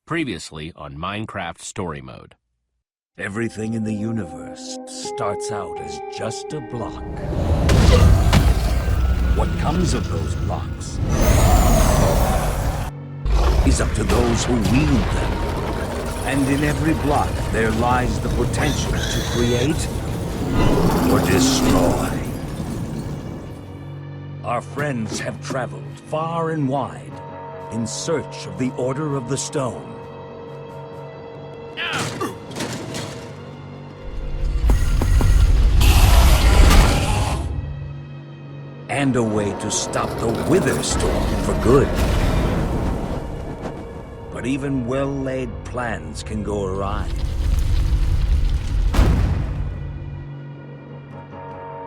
Previously on Minecraft Story Mode. Everything in the universe starts out as just a block. What comes of those blocks is up to those who wield them. And in every block there lies the potential to create or destroy. Our friends have traveled far and wide in search of the Order of the Stone. And a way to stop the Wither Storm for good. But even well-laid plans can go awry.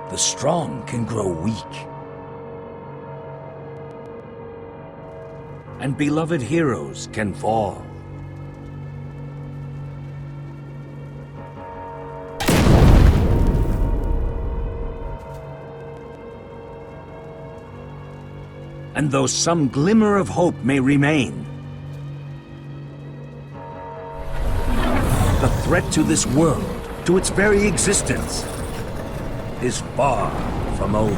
The strong can grow weak. And beloved heroes can fall. And though some glimmer of hope may remain, the threat to this world, to its very existence, is far from over.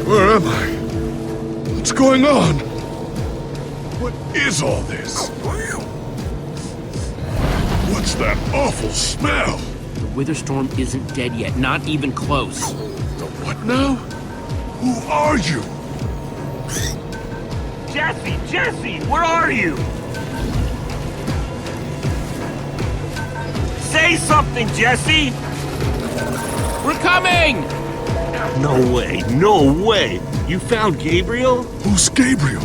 Where am I? What's going on? What is all this? What's that awful smell? The Wither Storm isn't dead yet, not even close. The what now? Who are you? Jesse, where are you? Say something, Jesse! We're coming! No way! You found Gabriel? Who's Gabriel?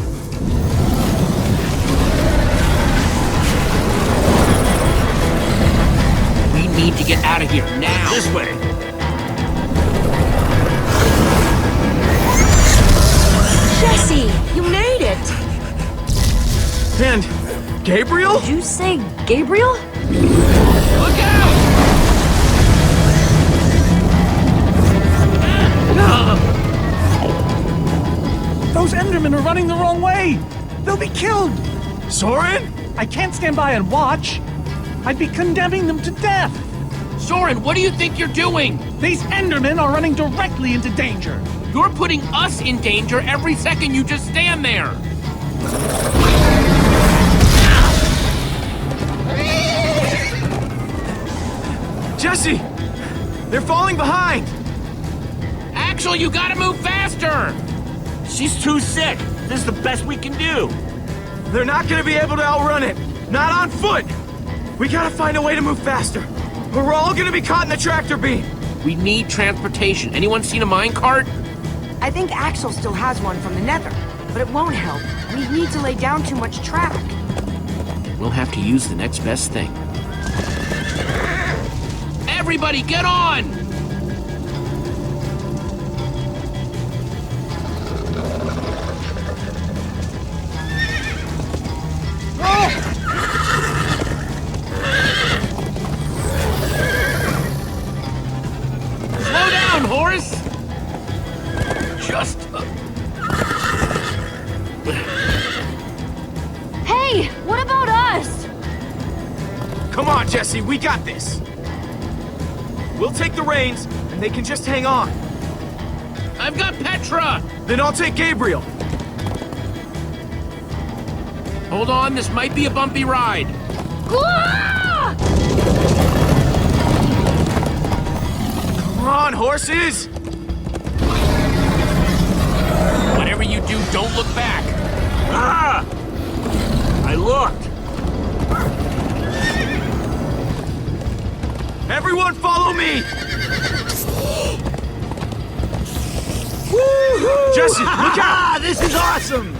We need to get out of here now! This way! Jesse, you made it! And Gabriel? Did you say Gabriel? Look out! Those Endermen are running the wrong way! They'll be killed! Soren? I can't stand by and watch. I'd be condemning them to death! Soren, what do you think you're doing? These Endermen are running directly into danger! You're putting us in danger every second you just stand there! Jesse! They're falling behind! Axel, you gotta move faster! She's too sick. This is the best we can do. They're not gonna be able to outrun it. Not on foot. We gotta find a way to move faster. Or we're all gonna be caught in the tractor beam. We need transportation. Anyone seen a minecart? I think Axel still has one from the Nether, but it won't help. We need to lay down too much track. We'll have to use the next best thing. Everybody, get on! Slow down, Horace! Hey, what about us? Come on, Jesse, we got this. We'll take the reins, and they can just hang on. I've got Petra! Then I'll take Gabriel. Hold on, this might be a bumpy ride. Ah! Come on, horses! Whatever you do, don't look back. Ah! I looked. Everyone follow me! Woohoo! Jesse, look out! This is awesome!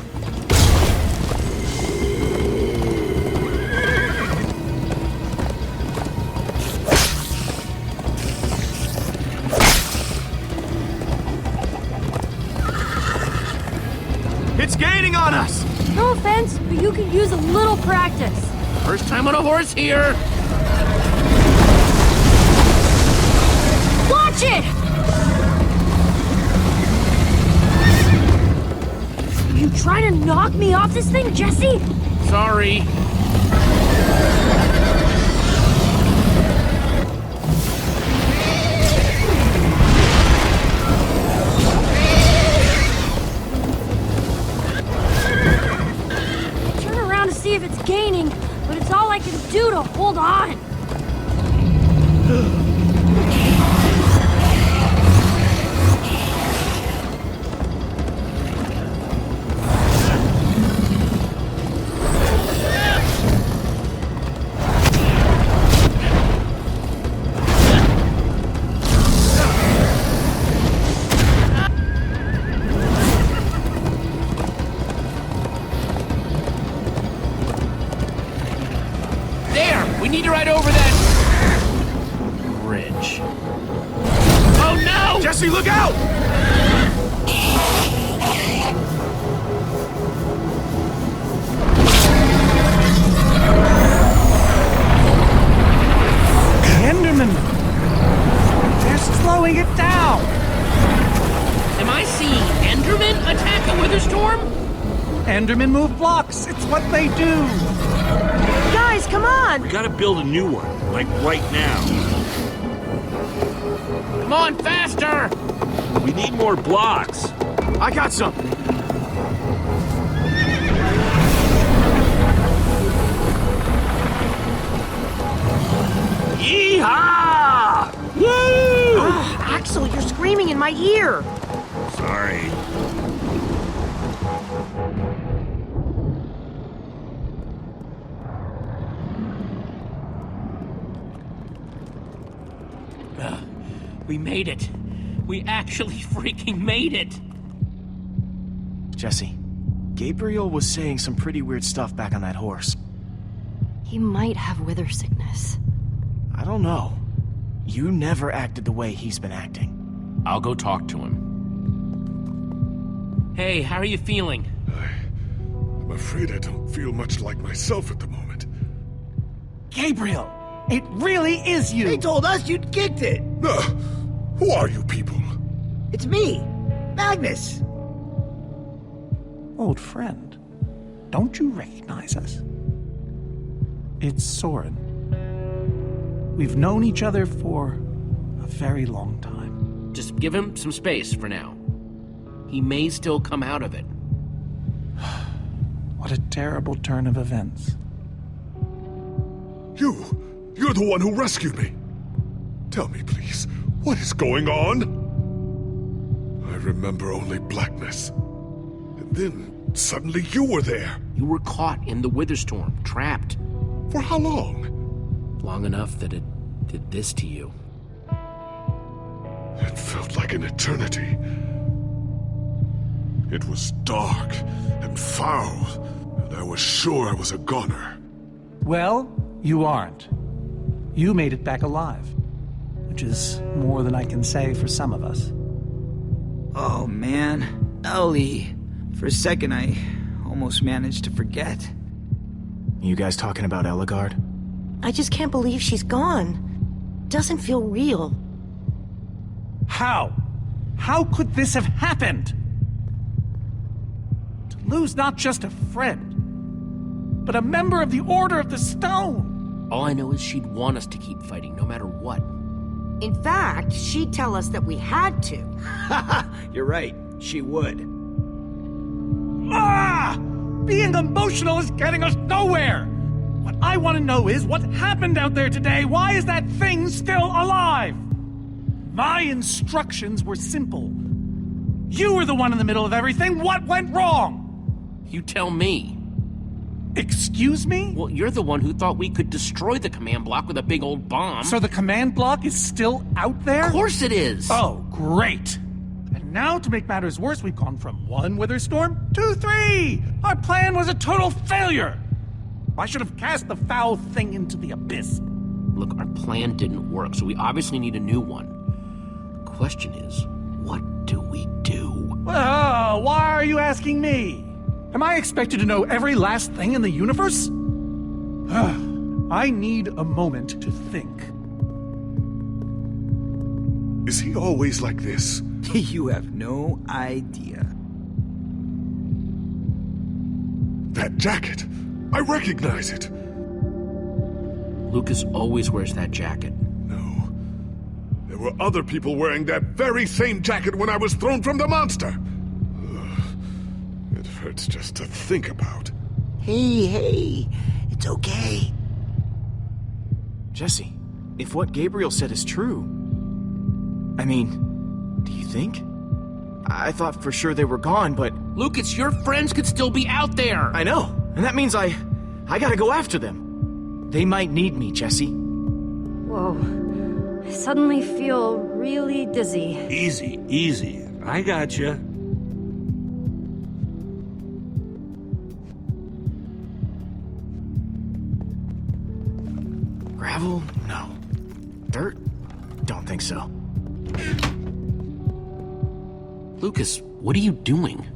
It's gaining on us! No offense, but you could use a little practice. First time on a horse here. Watch it! You trying to knock me off this thing, Jesse? Sorry. Turn around to see if it's gaining, but it's all I can do to hold on. We need to ride over that bridge. Oh no! Jesse, look out! Enderman! They're slowing it down! Am I seeing Enderman attack a Witherstorm? Endermen move blocks. It's what they do. Guys, come on! We gotta build a new one, like right now. Come on, faster! We need more blocks. I got some. Yeehaw! Woo! Axel, you're screaming in my ear! Sorry. We made it. We actually freaking made it. Jesse, Gabriel was saying some pretty weird stuff back on that horse. He might have wither sickness. I don't know. You never acted the way he's been acting. I'll go talk to him. Hey, how are you feeling? I'm afraid I don't feel much like myself at the moment. Gabriel, it really is you. They told us you'd kicked it. Who are you people? It's me, Magnus. Old friend, don't you recognize us? It's Soren. We've known each other for a very long time. Just give him some space for now. He may still come out of it. What a terrible turn of events. You're the one who rescued me. Tell me, please, what is going on? I remember only blackness. And then, suddenly you were there. You were caught in the Witherstorm, trapped. For how long? Long enough that it did this to you. It felt like an eternity. It was dark and foul, and I was sure I was a goner. Well, you aren't. You made it back alive, which is more than I can say for some of us. Oh, man. Ellie. For a second, I almost managed to forget. You guys talking about Eligard? I just can't believe she's gone. Doesn't feel real. How? How could this have happened? To lose not just a friend, but a member of the Order of the Stone. All I know is she'd want us to keep fighting, no matter what. In fact, she'd tell us that we had to. You're right. She would. Ah! Being emotional is getting us nowhere! What I want to know is what happened out there today. Why is that thing still alive? My instructions were simple. You were the one in the middle of everything. What went wrong? You tell me. Excuse me? Well, you're the one who thought we could destroy the command block with a big old bomb. So the command block is still out there? Of course it is! Oh, great. And now, to make matters worse, we've gone from 1 Witherstorm to 3! Our plan was a total failure! I should have cast the foul thing into the abyss. Look, our plan didn't work, so we obviously need a new one. The question is, what do we do? Well, why are you asking me? Am I expected to know every last thing in the universe? I need a moment to think. Is he always like this? You have no idea. That jacket! I recognize it! Lucas always wears that jacket. No. There were other people wearing that very same jacket when I was thrown from the monster! Ugh. It hurts just to think about. Hey, it's okay. Jesse, if what Gabriel said is true... I mean, do you think? I thought for sure they were gone, but... Lucas, your friends could still be out there! I know, and that means I gotta go after them. They might need me, Jesse. Whoa. I suddenly feel really dizzy. Easy, easy. I gotcha. Gravel? No. Dirt? Don't think so. Lucas, what are you doing?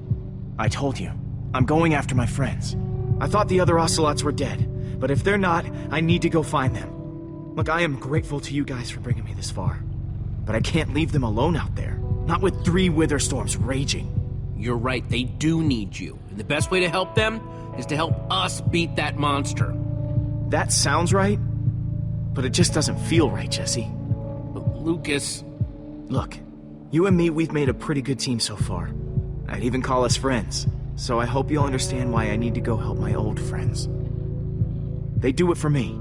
I told you. I'm going after my friends. I thought the other ocelots were dead, but if they're not, I need to go find them. Look, I am grateful to you guys for bringing me this far, but I can't leave them alone out there. Not with 3 wither storms raging. You're right, they do need you. And the best way to help them is to help us beat that monster. That sounds right, but it just doesn't feel right, Jesse. But Lucas... Look, you and me, we've made a pretty good team so far. I'd even call us friends, so I hope you'll understand why I need to go help my old friends. They do it for me.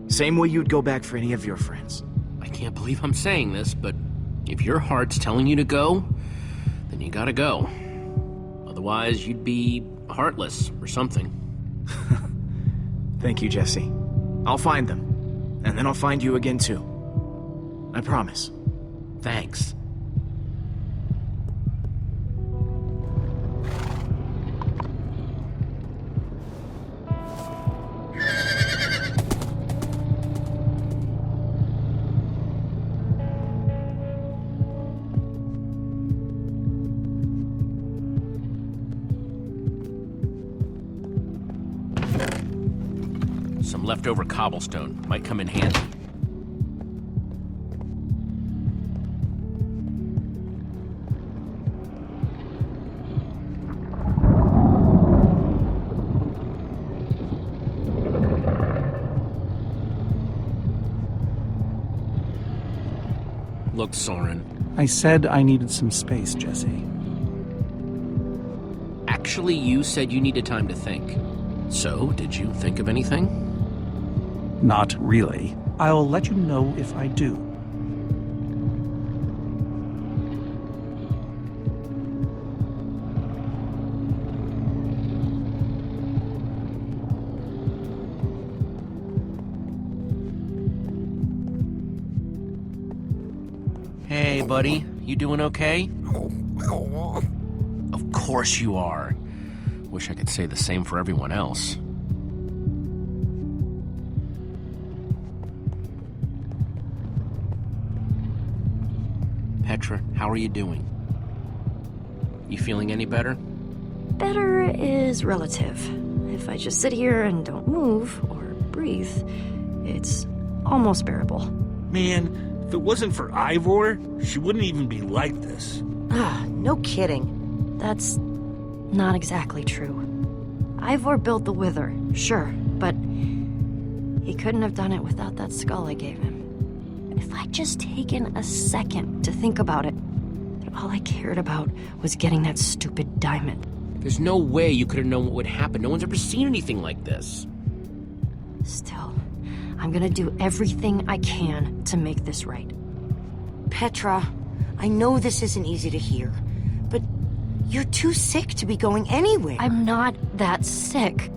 Same way you'd go back for any of your friends. I can't believe I'm saying this, but if your heart's telling you to go, then you gotta go. Otherwise, you'd be heartless or something. Thank you, Jesse. I'll find them, and then I'll find you again too. I promise. Thanks. Some leftover cobblestone might come in handy. Look, Soren. I said I needed some space, Jesse. Actually, you said you needed time to think. So, did you think of anything? Not really. I'll let you know if I do. Hey, buddy. You doing okay? Of course you are. Wish I could say the same for everyone else. Petra, how are you doing? You feeling any better? Better is relative. If I just sit here and don't move or breathe, it's almost bearable. Man, if it wasn't for Ivor, she wouldn't even be like this. No kidding. That's not exactly true. Ivor built the Wither, sure, but he couldn't have done it without that skull I gave him. If I'd just taken a second to think about it, then all I cared about was getting that stupid diamond. There's no way you could have known what would happen. No one's ever seen anything like this. Still, I'm gonna do everything I can to make this right. Petra, I know this isn't easy to hear, but you're too sick to be going anywhere. I'm not that sick.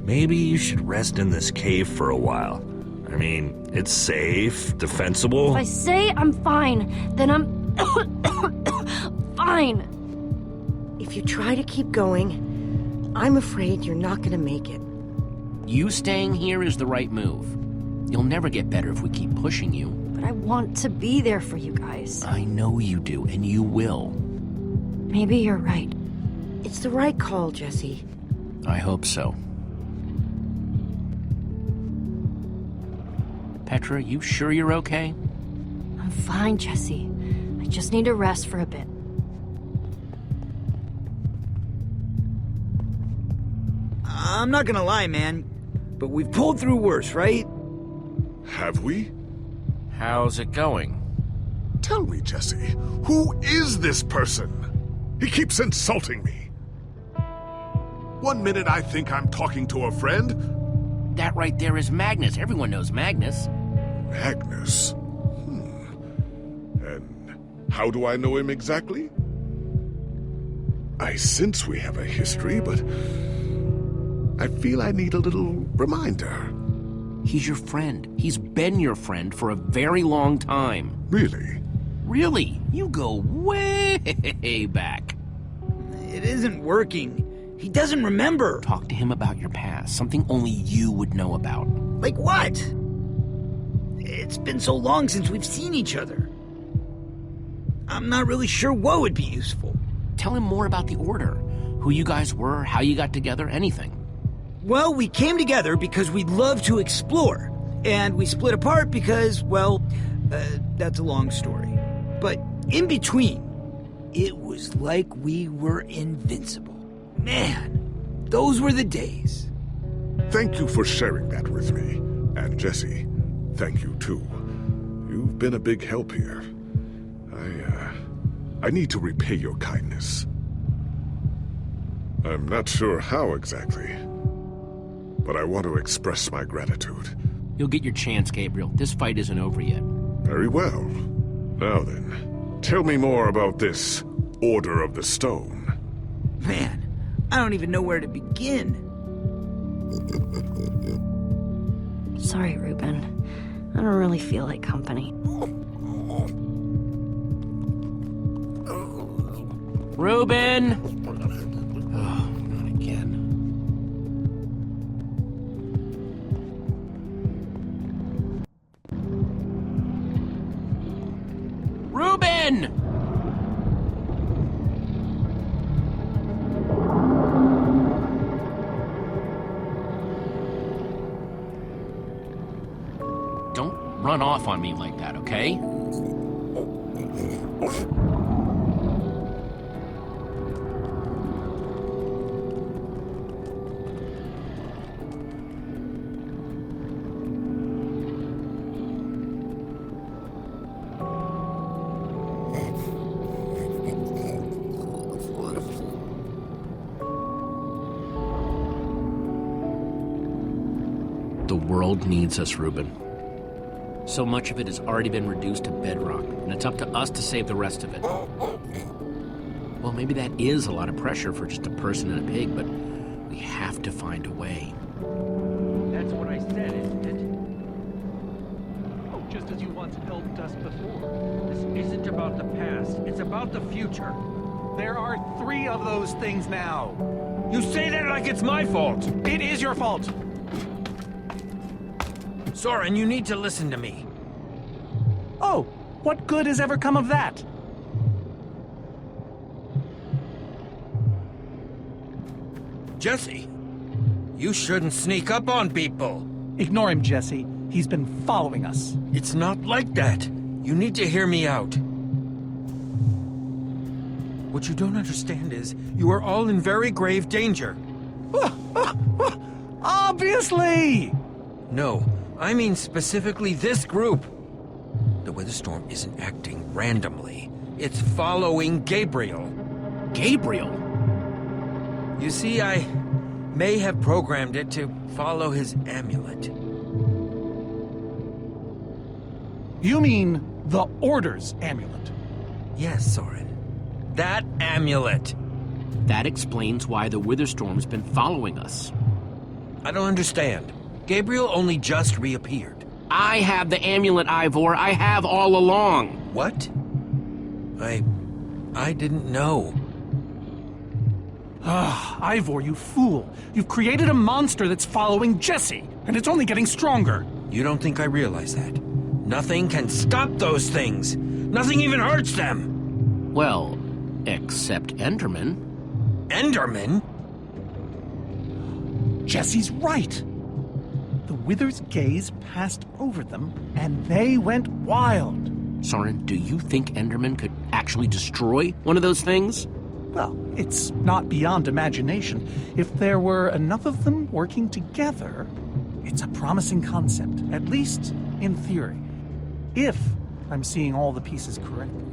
Maybe you should rest in this cave for a while. I mean, it's safe, defensible. If I say I'm fine, then I'm fine. If you try to keep going, I'm afraid you're not gonna make it. You staying here is the right move. You'll never get better if we keep pushing you. But I want to be there for you guys. I know you do, and you will. Maybe you're right. It's the right call, Jesse. I hope so. Petra, you sure you're okay? I'm fine, Jesse. I just need to rest for a bit. I'm not gonna lie, man, but we've pulled through worse, right? Have we? How's it going? Tell me, Jesse, who is this person? He keeps insulting me. One minute I think I'm talking to a friend. That right there is Magnus. Everyone knows Magnus. Magnus? And how do I know him exactly? I sense we have a history, but I feel I need a little reminder. He's your friend. He's been your friend for a very long time. Really? Really? You go way back. It isn't working. He doesn't remember. Talk to him about your past, something only you would know about. Like what? It's been so long since we've seen each other. I'm not really sure what would be useful. Tell him more about the Order. Who you guys were, how you got together, anything. Well, we came together because we love to explore. And we split apart because, well, that's a long story. But in between, it was like we were invincible. Man, those were the days. Thank you for sharing that with me. And Jesse, thank you too. You've been a big help here. I need to repay your kindness. I'm not sure how exactly, but I want to express my gratitude. You'll get your chance, Gabriel. This fight isn't over yet. Very well. Now then, tell me more about this Order of the Stone. Man, I don't even know where to begin. Sorry, Ruben. I don't really feel like company. Ruben! Oh, not again. Ruben! Don't run off on me like that, okay? The world needs us, Ruben. So much of it has already been reduced to bedrock, and it's up to us to save the rest of it. Well, maybe that is a lot of pressure for just a person and a pig, but we have to find a way. That's what I said, isn't it? Oh, just as you once helped us before. This isn't about the past, it's about the future. There are 3 of those things now. You say that like it's my fault! It is your fault. Soren, you need to listen to me. Oh, what good has ever come of that? Jesse, you shouldn't sneak up on people. Ignore him, Jesse. He's been following us. It's not like that. You need to hear me out. What you don't understand is, you are all in very grave danger. Obviously! No, I mean specifically this group. The weather storm isn't acting randomly. It's following Gabriel. Gabriel? You see, I may have programmed it to follow his amulet. You mean the Order's amulet? Yes, Soren. That amulet. That explains why the Witherstorm's been following us. I don't understand. Gabriel only just reappeared. I have the amulet, Ivor. I have all along. What? I didn't know. Ah, Ivor, you fool. You've created a monster that's following Jesse, and it's only getting stronger. You don't think I realize that? Nothing can stop those things. Nothing even hurts them. Well, except Enderman. Enderman? Jesse's right. The Wither's gaze passed over them, and they went wild. Soren, do you think Enderman could actually destroy one of those things? Well, it's not beyond imagination. If there were enough of them working together, it's a promising concept, at least in theory. If I'm seeing all the pieces correctly.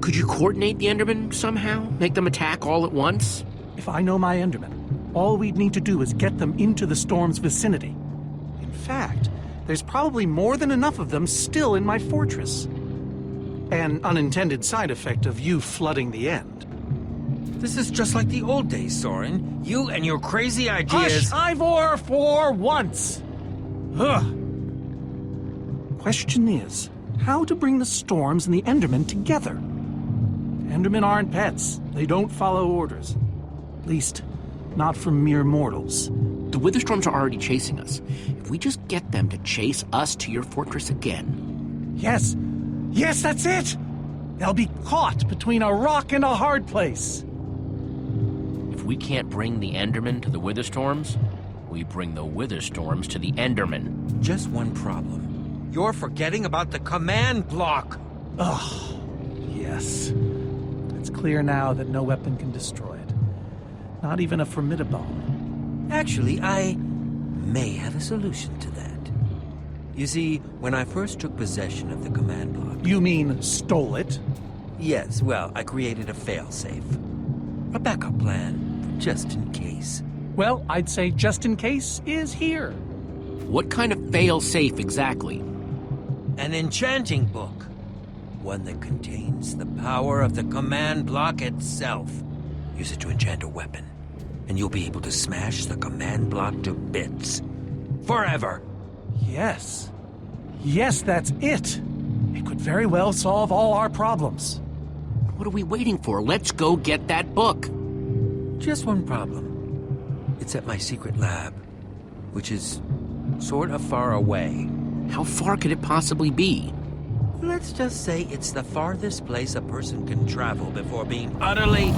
Could you coordinate the Endermen somehow? Make them attack all at once? If I know my Endermen, all we'd need to do is get them into the storm's vicinity. In fact, there's probably more than enough of them still in my fortress. An unintended side effect of you flooding the end. This is just like the old days, Soren. You and your crazy ideas... Hush, Ivor, for once! Ugh. Question is, how to bring the storms and the Endermen together? Endermen aren't pets. They don't follow orders. At least, not from mere mortals. The Witherstorms are already chasing us. If we just get them to chase us to your fortress again... Yes! Yes, that's it! They'll be caught between a rock and a hard place. If we can't bring the Endermen to the Witherstorms, we bring the Witherstorms to the Endermen. Just one problem. You're forgetting about the command block. Ugh, yes. It's clear now that no weapon can destroy it. Not even a formidable. Actually, I may have a solution to that. You see, when I first took possession of the command block... You mean stole it? Yes, well, I created a failsafe. A backup plan, for just in case. Well, I'd say just in case is here. What kind of fail-safe exactly? An enchanting book. One that contains the power of the command block itself. Use it to enchant a weapon, and you'll be able to smash the command block to bits. Forever! Yes. Yes, that's it. It could very well solve all our problems. What are we waiting for? Let's go get that book. Just one problem. It's at my secret lab, which is sort of far away. How far could it possibly be? Let's just say it's the farthest place a person can travel before being utterly...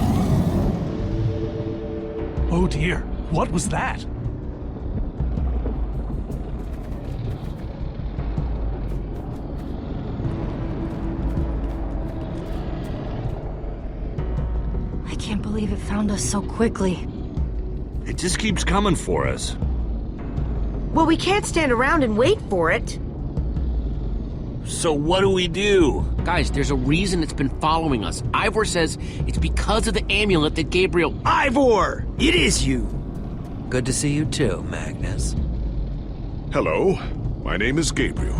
Oh dear, what was that? I can't believe it found us so quickly. It just keeps coming for us. Well, we can't stand around and wait for it. So what do we do? Guys, there's a reason it's been following us. Ivor says it's because of the amulet that Gabriel... Ivor! It is you! Good to see you too, Magnus. Hello, my name is Gabriel.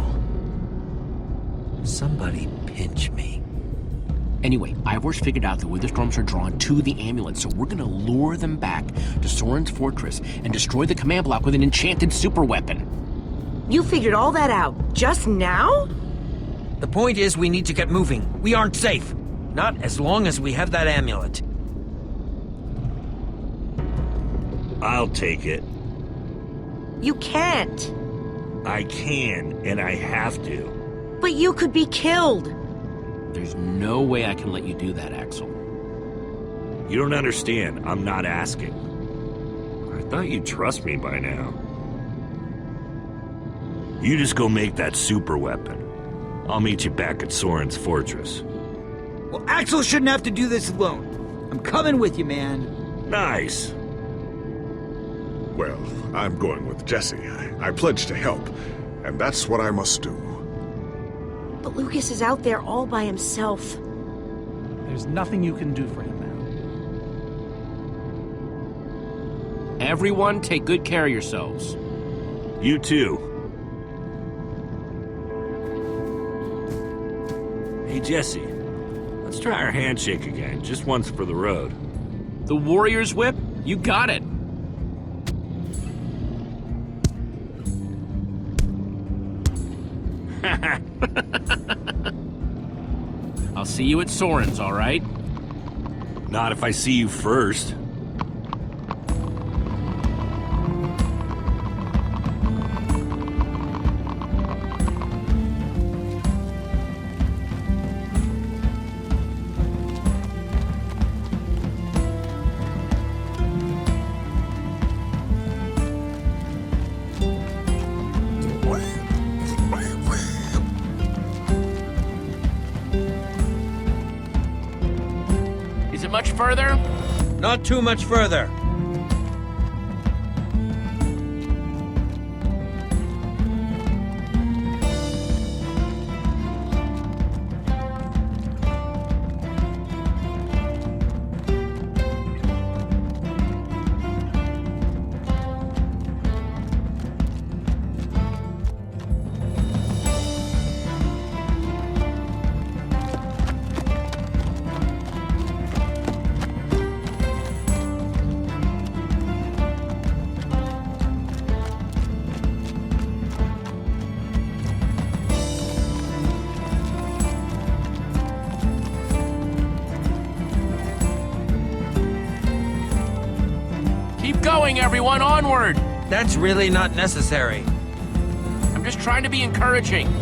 Somebody pinch me. Anyway, Ivor's figured out the Witherstorms are drawn to the amulet, so we're gonna lure them back to Soren's fortress and destroy the command block with an enchanted superweapon. You figured all that out just now? The point is we need to get moving. We aren't safe. Not as long as we have that amulet. I'll take it. You can't. I can, and I have to. But you could be killed. There's no way I can let you do that, Axel. You don't understand. I'm not asking. I thought you'd trust me by now. You just go make that super weapon. I'll meet you back at Soren's fortress. Well, Axel shouldn't have to do this alone. I'm coming with you, man. Nice. Well, I'm going with Jesse. I pledged to help, and that's what I must do. But Lucas is out there all by himself. There's nothing you can do for him now. Everyone, take good care of yourselves. You too. Hey, Jesse. Let's try our handshake again, just once for the road. The Warrior's Whip? You got it. I'll see you at Soren's, all right? Not if I see you first. Is it much further? Not too much further. Going, everyone, onward! That's really not necessary. I'm just trying to be encouraging.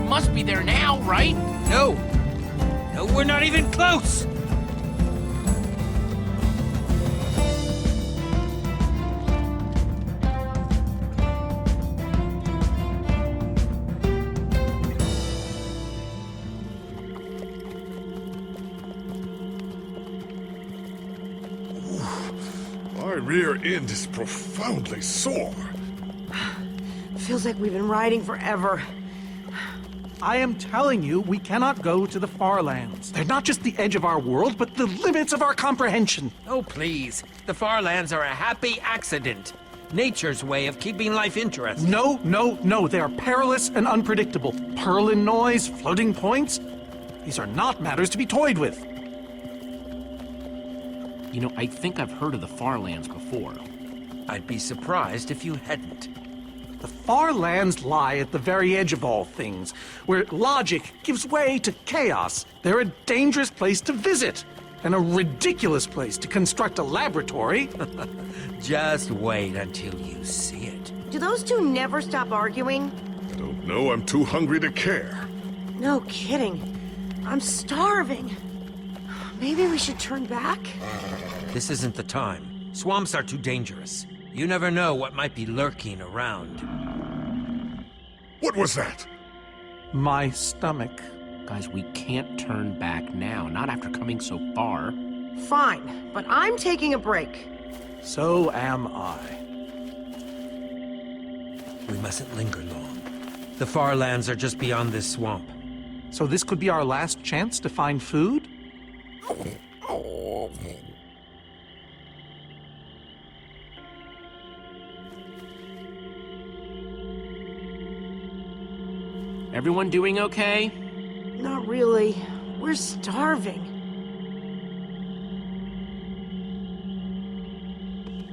Must be there now, right? No. No, we're not even close. My rear end is profoundly sore. Feels like we've been riding forever. I am telling you, we cannot go to the far lands. They're not just the edge of our world, but the limits of our comprehension. Oh, please. The far lands are a happy accident. Nature's way of keeping life interesting. No. They are perilous and unpredictable. Purlin noise, floating points. These are not matters to be toyed with. You know, I think I've heard of the Farlands before. I'd be surprised if you hadn't. The far lands lie at the very edge of all things, where logic gives way to chaos. They're a dangerous place to visit, and a ridiculous place to construct a laboratory. Just wait until you see it. Do those two never stop arguing? Don't know, I'm too hungry to care. No kidding. I'm starving. Maybe we should turn back? This isn't the time. Swamps are too dangerous. You never know what might be lurking around. What was that? My stomach. Guys, we can't turn back now, not after coming so far. Fine, but I'm taking a break. So am I. We mustn't linger long. The far lands are just beyond this swamp. So this could be our last chance to find food? Everyone doing okay? Not really. We're starving.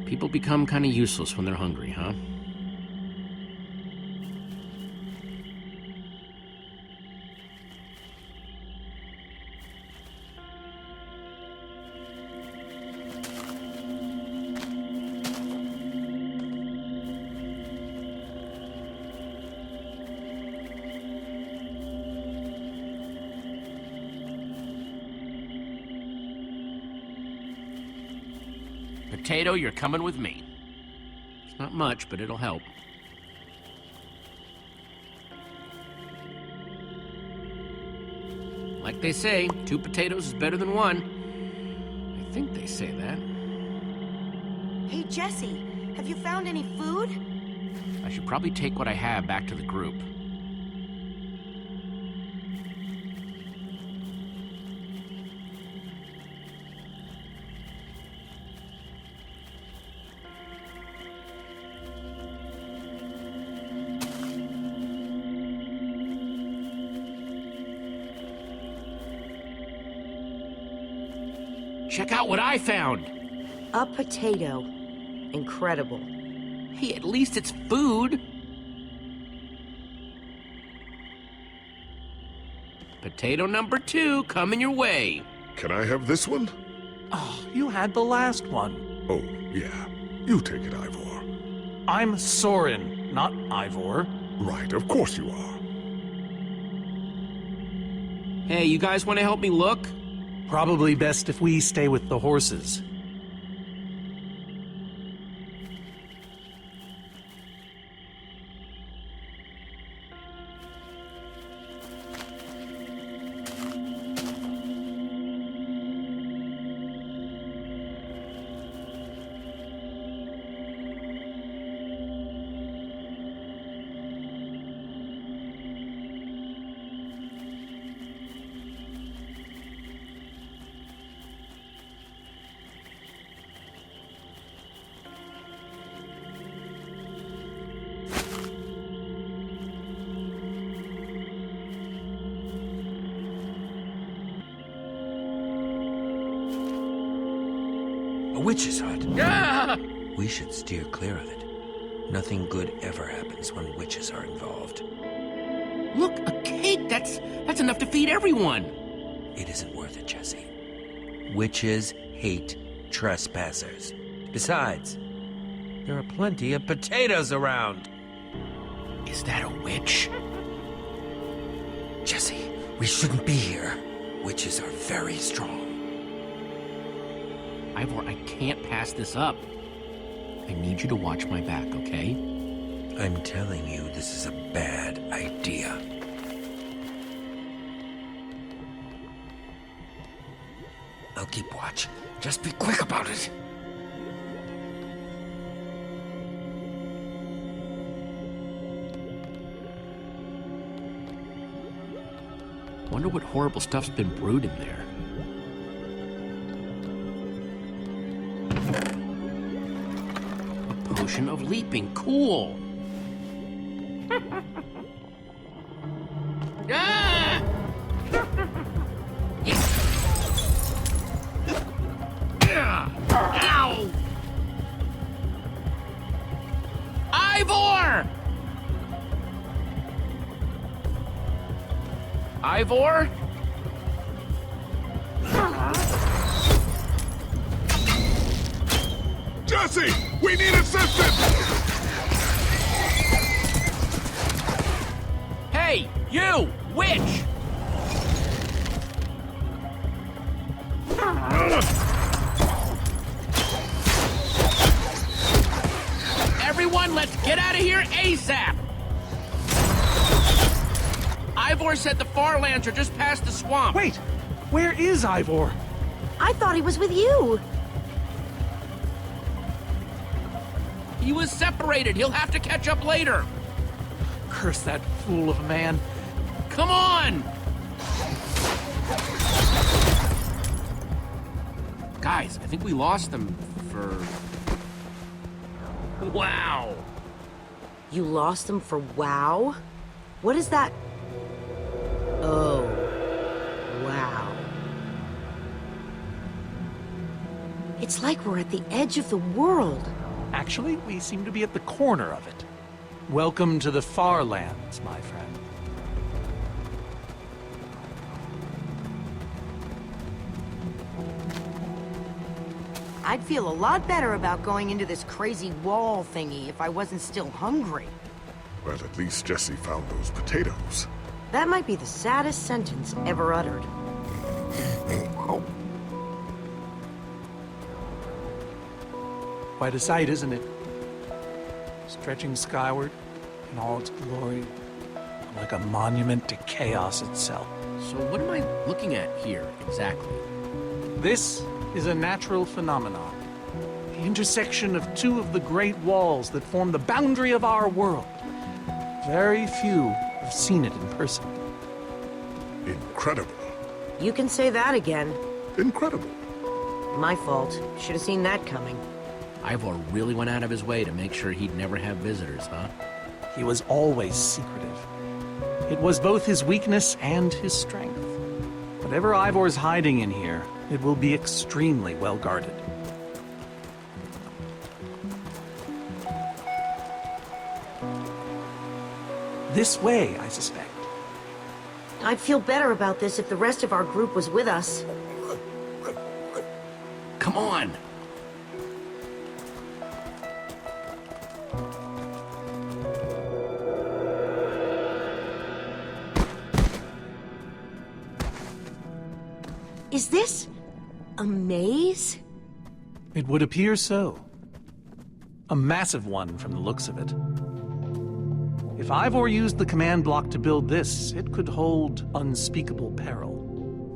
People become kind of useless when they're hungry, huh? Potato, you're coming with me. It's not much, but it'll help. Like they say, 2 potatoes is better than 1. I think they say that. Hey, Jesse, have you found any food? I should probably take what I have back to the group. Check out what I found! A potato. Incredible. Hey, at least it's food! Potato number 2 coming your way. Can I have this one? Oh, you had the last one. Oh, yeah. You take it, Ivor. I'm Soren, not Ivor. Right, of course you are. Hey, you guys want to help me look? Probably best if we stay with the horses. A witch's hut. Ah! We should steer clear of it. Nothing good ever happens when witches are involved. Look, a cake! That's enough to feed everyone! It isn't worth it, Jesse. Witches hate trespassers. Besides, there are plenty of potatoes around. Is that a witch? Jesse, we shouldn't be here. Witches are very strong. Ivor, I can't pass this up. I need you to watch my back, okay? I'm telling you, this is a bad idea. I'll keep watch. Just be quick about it. Wonder what horrible stuff's been brewed in there. A potion of leaping. Cool. Ah! Ow! Ivor! Ivor? Jesse! We need assistance! Hey, you! Witch! Everyone, let's get out of here ASAP! Ivor said the Farlands are just past the swamp. Wait! Where is Ivor? I thought he was with you. He was separated. He'll have to catch up later. Curse that fool of a man. Come on! Guys, I think we lost them for... Wow! You lost them for WoW? What is that? Oh, wow. It's like we're at the edge of the world. Actually, we seem to be at the corner of it. Welcome to the Farlands, my friend. I'd feel a lot better about going into this crazy wall thingy if I wasn't still hungry. Well, at least Jesse found those potatoes. That might be the saddest sentence ever uttered. Quite a sight, isn't it? Stretching skyward in all its glory, like a monument to chaos itself. So what am I looking at here, exactly? This is a natural phenomenon. The intersection of two of the great walls that form the boundary of our world. Very few have seen it in person. Incredible. You can say that again. Incredible. My fault. Should have seen that coming. Ivor really went out of his way to make sure he'd never have visitors, huh? He was always secretive. It was both his weakness and his strength. Whatever Ivor's hiding in here, it will be extremely well guarded. This way, I suspect. I'd feel better about this if the rest of our group was with us. Come on! Is this a maze? It would appear so. A massive one from the looks of it. If Ivor used the command block to build this, it could hold unspeakable peril.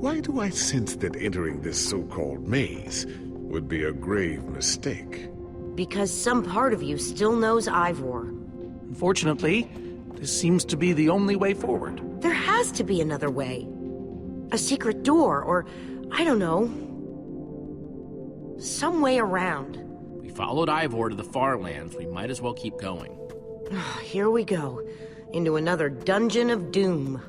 Why do I sense that entering this so-called maze would be a grave mistake? Because some part of you still knows Ivor. Unfortunately, this seems to be the only way forward. There has to be another way. A secret door, or, I don't know, some way around. We followed Ivor to the far lands. We might as well keep going. Here we go, into another dungeon of doom.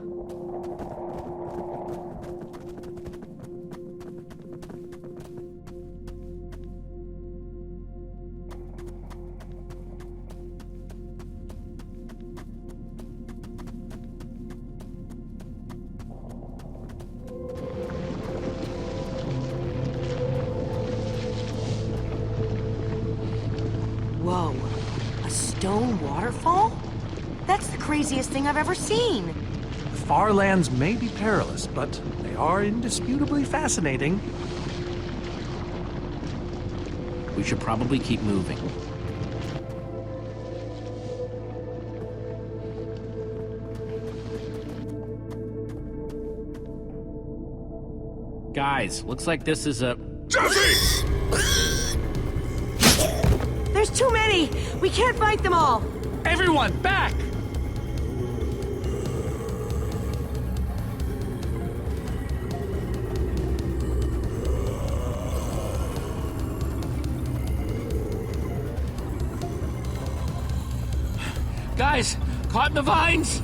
Whoa, a stone waterfall? That's the craziest thing I've ever seen. The far lands may be perilous, but they are indisputably fascinating. We should probably keep moving. Guys, looks like this is a... Jesse! There's too many! We can't fight them all! Everyone, back! Guys, caught in the vines!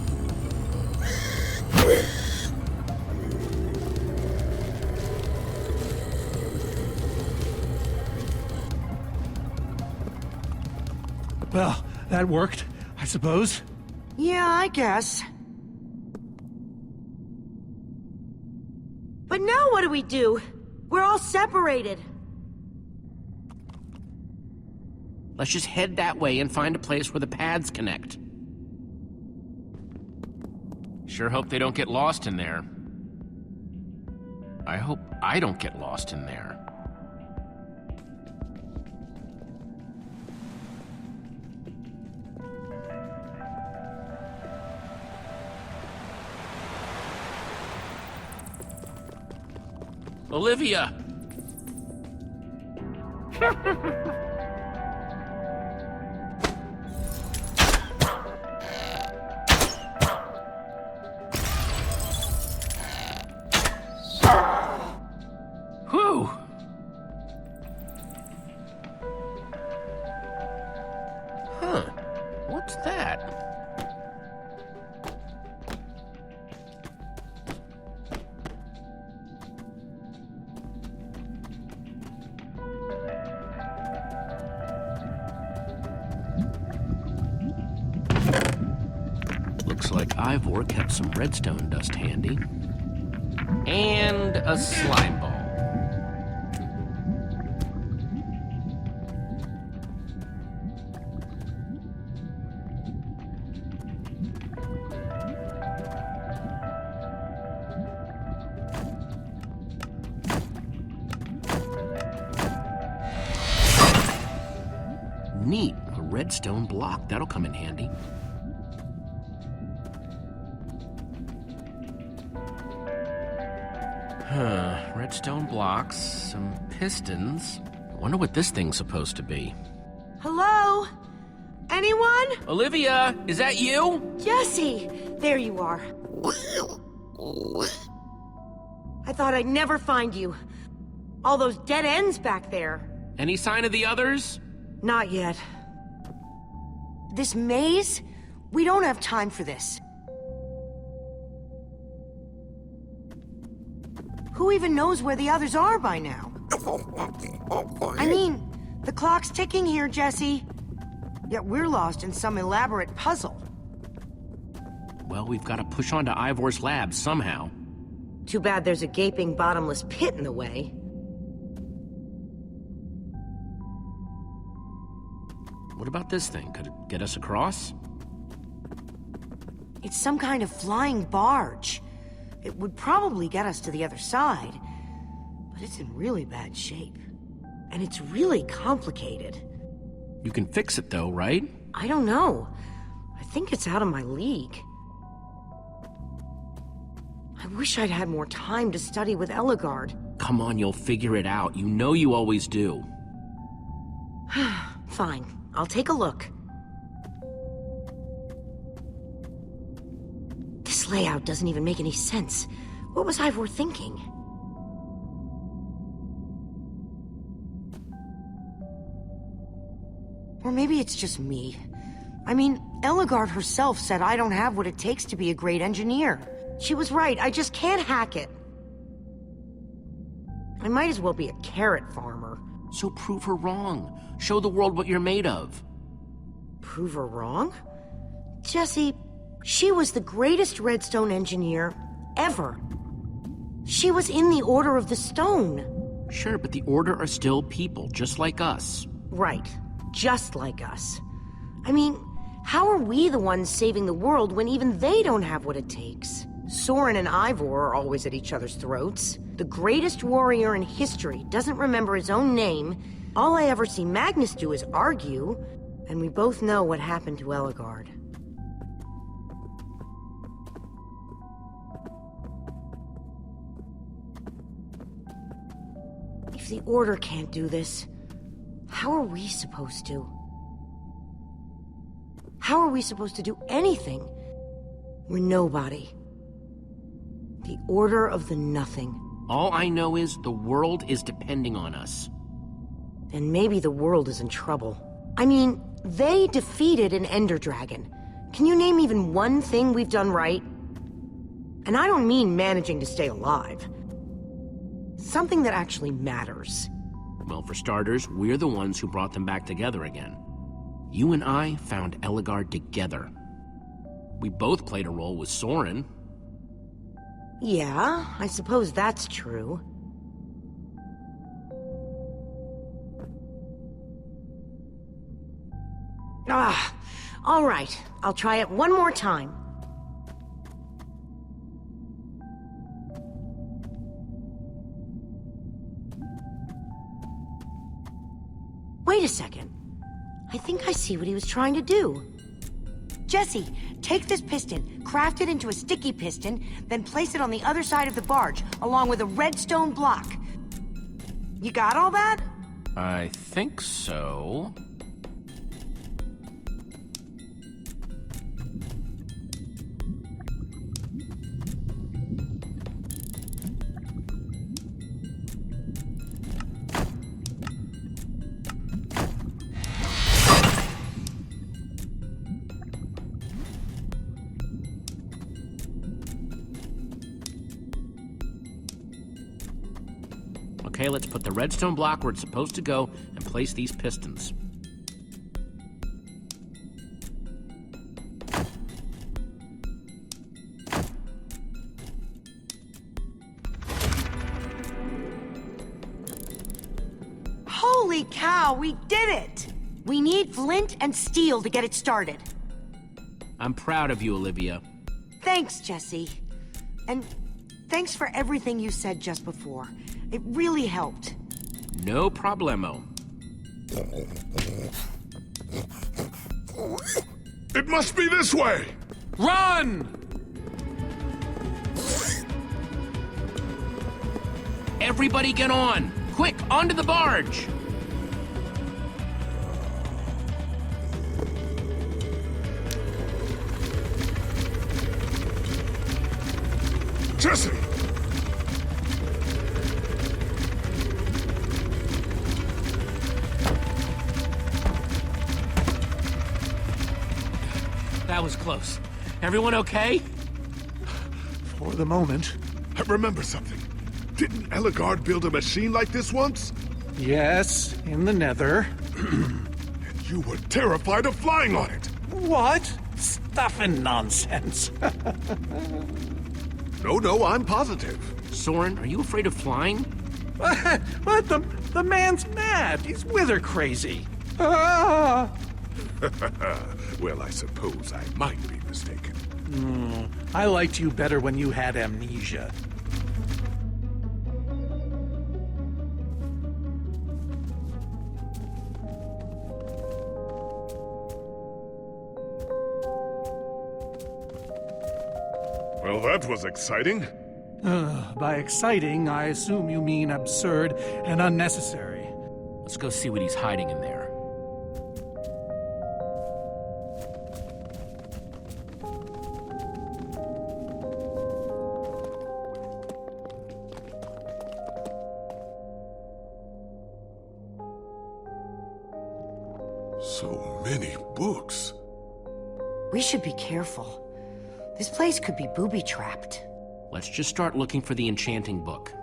Well, that worked, I suppose. Yeah, I guess. But now what do we do? We're all separated. Let's just head that way and find a place where the paths connect. Sure hope they don't get lost in there. I hope I don't get lost in there. Olivia! Whew! Huh. What's that? Looks like Ivor kept some redstone dust handy. And a slime ball. Neat, a redstone block. That'll come in handy. Redstone blocks, some pistons. I wonder what this thing's supposed to be. Hello? Anyone? Olivia, is that you? Jesse! There you are. I thought I'd never find you. All those dead ends back there. Any sign of the others? Not yet. This maze? We don't have time for this. Who even knows where the others are by now? I mean, the clock's ticking here, Jesse. Yet we're lost in some elaborate puzzle. Well, we've got to push on to Ivor's lab somehow. Too bad there's a gaping bottomless pit in the way. What about this thing? Could it get us across? It's some kind of flying barge. It would probably get us to the other side, but it's in really bad shape. And it's really complicated. You can fix it though, right? I don't know. I think it's out of my league. I wish I'd had more time to study with Eligard. Come on, you'll figure it out. You know you always do. Fine, I'll take a look. This layout doesn't even make any sense. What was Ivor thinking? Or maybe it's just me. I mean, Eligard herself said I don't have what it takes to be a great engineer. She was right, I just can't hack it. I might as well be a carrot farmer. So prove her wrong. Show the world what you're made of. Prove her wrong? Jesse, she was the greatest redstone engineer ever. She was in the Order of the Stone. Sure, but the Order are still people, just like us. Right, just like us. I mean, how are we the ones saving the world when even they don't have what it takes? Soren and Ivor are always at each other's throats. The greatest warrior in history doesn't remember his own name. All I ever see Magnus do is argue, and we both know what happened to Eligard. If the Order can't do this, how are we supposed to? How are we supposed to do anything? We're nobody. The Order of the Nothing. All I know is the world is depending on us. Then maybe the world is in trouble. I mean, they defeated an Ender Dragon. Can you name even one thing we've done right? And I don't mean managing to stay alive. Something that actually matters. Well, for starters, we're the ones who brought them back together again. You and I found Eligard together. We both played a role with Soren. Yeah, I suppose that's true. All right. I'll try it one more time. Wait a second. I think I see what he was trying to do. Jesse, take this piston, craft it into a sticky piston, then place it on the other side of the barge, along with a redstone block. You got all that? I think so. Okay, let's put the redstone block where it's supposed to go and place these pistons. Holy cow, we did it! We need flint and steel to get it started. I'm proud of you, Olivia. Thanks, Jesse. And thanks for everything you said just before. It really helped. No problemo. It must be this way! Run! Everybody get on! Quick, onto the barge! Jesse! That was close. Everyone okay? For the moment, I remember something. Didn't Eligard build a machine like this once? Yes, in the Nether. And you were terrified of flying on it. What? Stuff and nonsense. No, I'm positive. Soren, are you afraid of flying? What? The man's mad. He's wither crazy. Ah! Well, I suppose I might be mistaken. I liked you better when you had amnesia. Well, that was exciting. By exciting, I assume you mean absurd and unnecessary. Let's go see what he's hiding in there. So many books. We should be careful. This place could be booby-trapped. Let's just start looking for the enchanting book.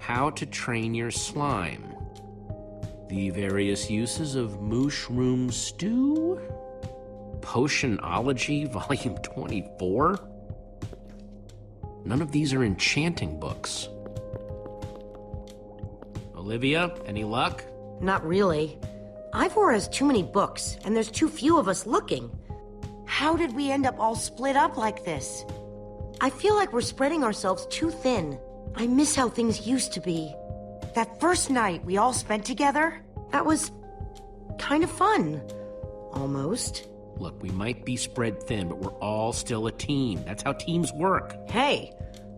How to train your slime. The various uses of mushroom stew. Potionology, volume 24. None of these are enchanting books. Olivia, any luck? Not really. Ivor has too many books, and there's too few of us looking. How did we end up all split up like this? I feel like we're spreading ourselves too thin. I miss how things used to be. That first night we all spent together, that was kind of fun. Almost. Look, we might be spread thin, but we're all still a team. That's how teams work. Hey,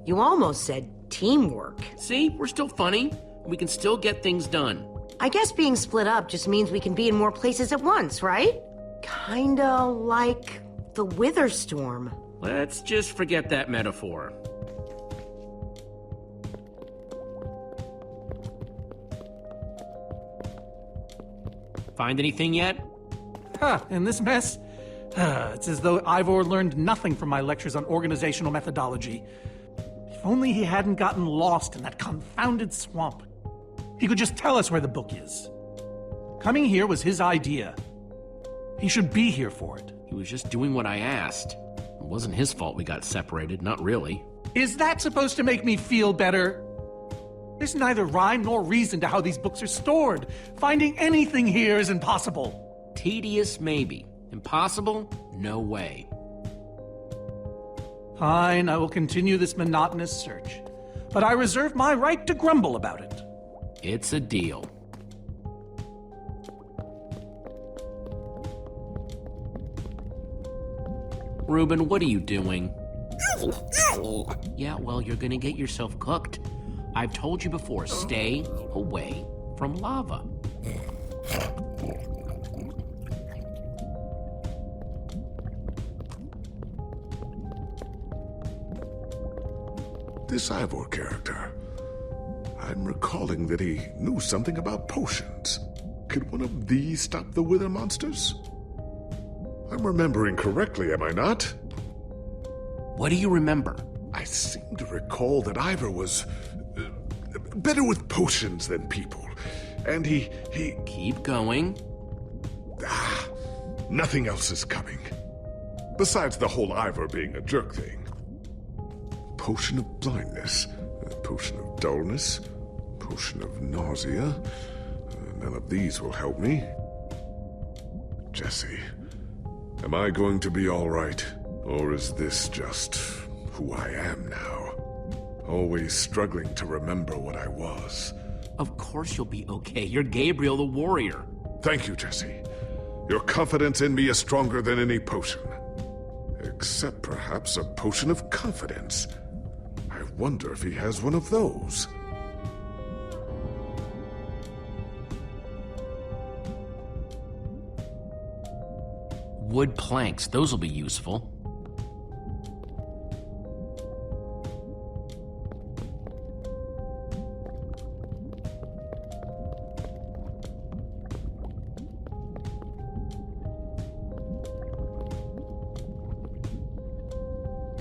you almost said teamwork. See, we're still funny. We can still get things done. I guess being split up just means we can be in more places at once, right? Kinda like the Wither Storm. Let's just forget that metaphor. Find anything yet? In this mess? It's as though Ivor learned nothing from my lectures on organizational methodology. If only he hadn't gotten lost in that confounded swamp. He could just tell us where the book is. Coming here was his idea. He should be here for it. He was just doing what I asked. It wasn't his fault we got separated, not really. Is that supposed to make me feel better? There's neither rhyme nor reason to how these books are stored. Finding anything here is impossible. Tedious, maybe. Impossible? No way. Fine, I will continue this monotonous search. But I reserve my right to grumble about it. It's a deal. Reuben, what are you doing? Yeah, well, you're gonna get yourself cooked. I've told you before, stay away from lava. This Ivor character. I'm recalling that he knew something about potions. Could one of these stop the wither monsters? I'm remembering correctly, am I not? What do you remember? I seem to recall that Ivor was better with potions than people. And he... Keep going. Nothing else is coming. Besides the whole Ivor being a jerk thing. Potion of blindness, a potion of dullness, potion of nausea. None of these will help me. Jesse, am I going to be all right? Or is this just who I am now? Always struggling to remember what I was. Of course you'll be okay. You're Gabriel the warrior. Thank you, Jesse. Your confidence in me is stronger than any potion. Except perhaps a potion of confidence. I wonder if he has one of those. Wood planks, those will be useful.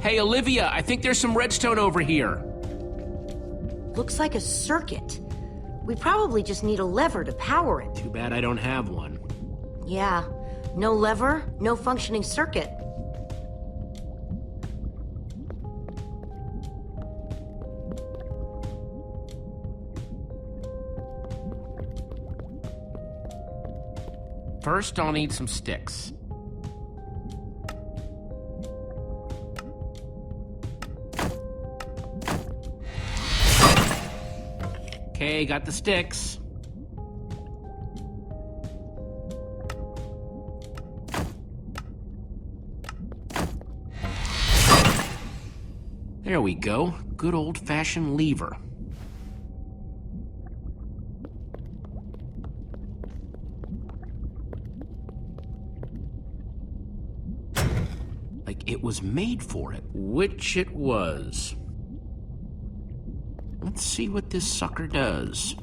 Hey, Olivia, I think there's some redstone over here. Looks like a circuit. We probably just need a lever to power it. Too bad I don't have one. Yeah, no lever, no functioning circuit. First, I'll need some sticks. Okay, got the sticks. There we go. Good old-fashioned lever. Like it was made for it, which it was. Let's see what this sucker does.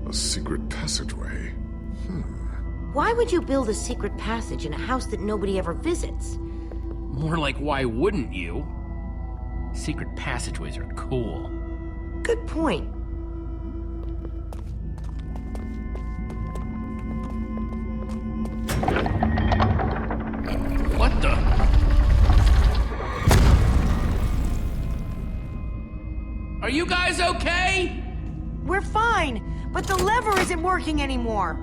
A secret passageway. Why would you build a secret passage in a house that nobody ever visits? More like, why wouldn't you? Secret passageways are cool. Good point. What the? Are you guys okay? We're fine, but the lever isn't working anymore.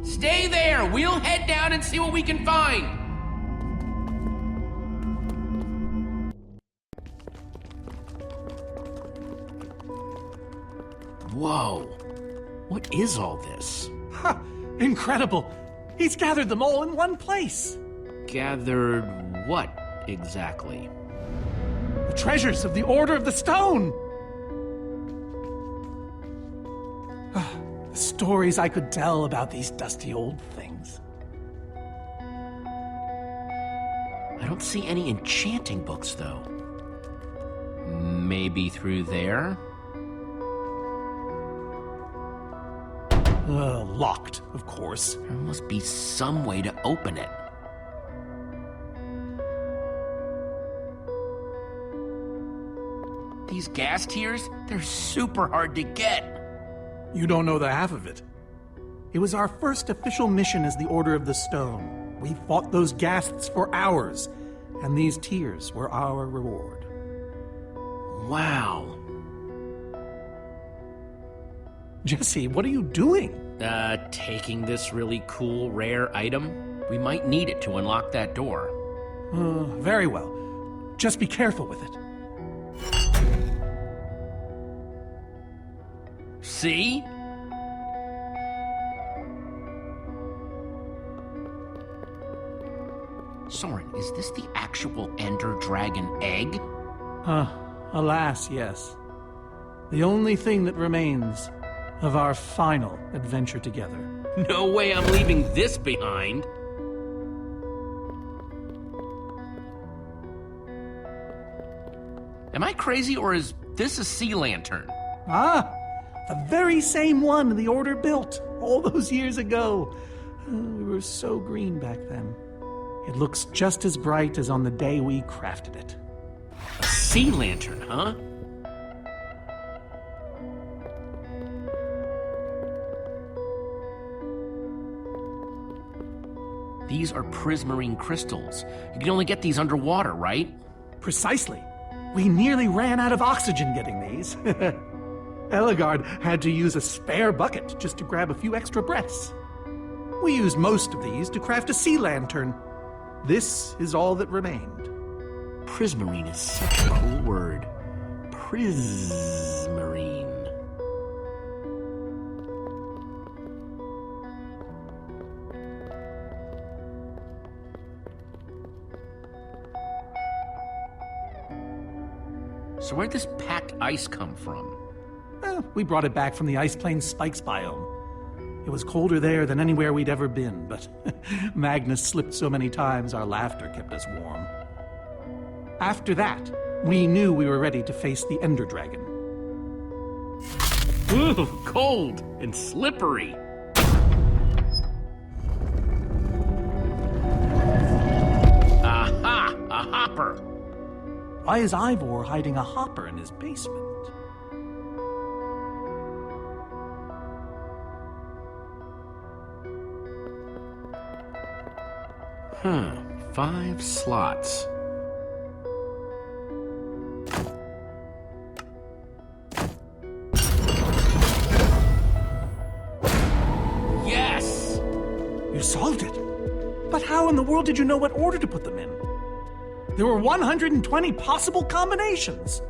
Stay there! We'll head down and see what we can find! Whoa. What is all this? Ha! Incredible! He's gathered them all in one place. Gathered what, exactly? The treasures of the Order of the Stone! The stories I could tell about these dusty old things. I don't see any enchanting books, though. Maybe through there? Locked, of course. There must be some way to open it. These gas tiers, they're super hard to get. You don't know the half of it. It was our first official mission as the Order of the Stone. We fought those ghasts for hours, and these tears were our reward. Wow. Jesse, what are you doing? Taking this really cool, rare item. We might need it to unlock that door. Very well. Just be careful with it. See? Soren, is this the actual Ender Dragon egg? Alas, yes. The only thing that remains of our final adventure together. No way I'm leaving this behind. Am I crazy, or is this a sea lantern? The very same one the Order built all those years ago. We were so green back then. It looks just as bright as on the day we crafted it. A sea lantern, huh? These are prismarine crystals. You can only get these underwater, right? Precisely. We nearly ran out of oxygen getting these. Eligard had to use a spare bucket just to grab a few extra breaths. We used most of these to craft a sea lantern. This is all that remained. Prismarine is such a cool word. Prismarine. So where'd this packed ice come from? We brought it back from the Ice Plains Spikes biome. It was colder there than anywhere we'd ever been, but Magnus slipped so many times our laughter kept us warm. After that, we knew we were ready to face the Ender Dragon. Ooh, cold and slippery. Aha! A hopper! Why is Ivor hiding a hopper in his basement? Huh. 5 slots. Yes! You solved it. But how in the world did you know what order to put them in? There were 120 possible combinations.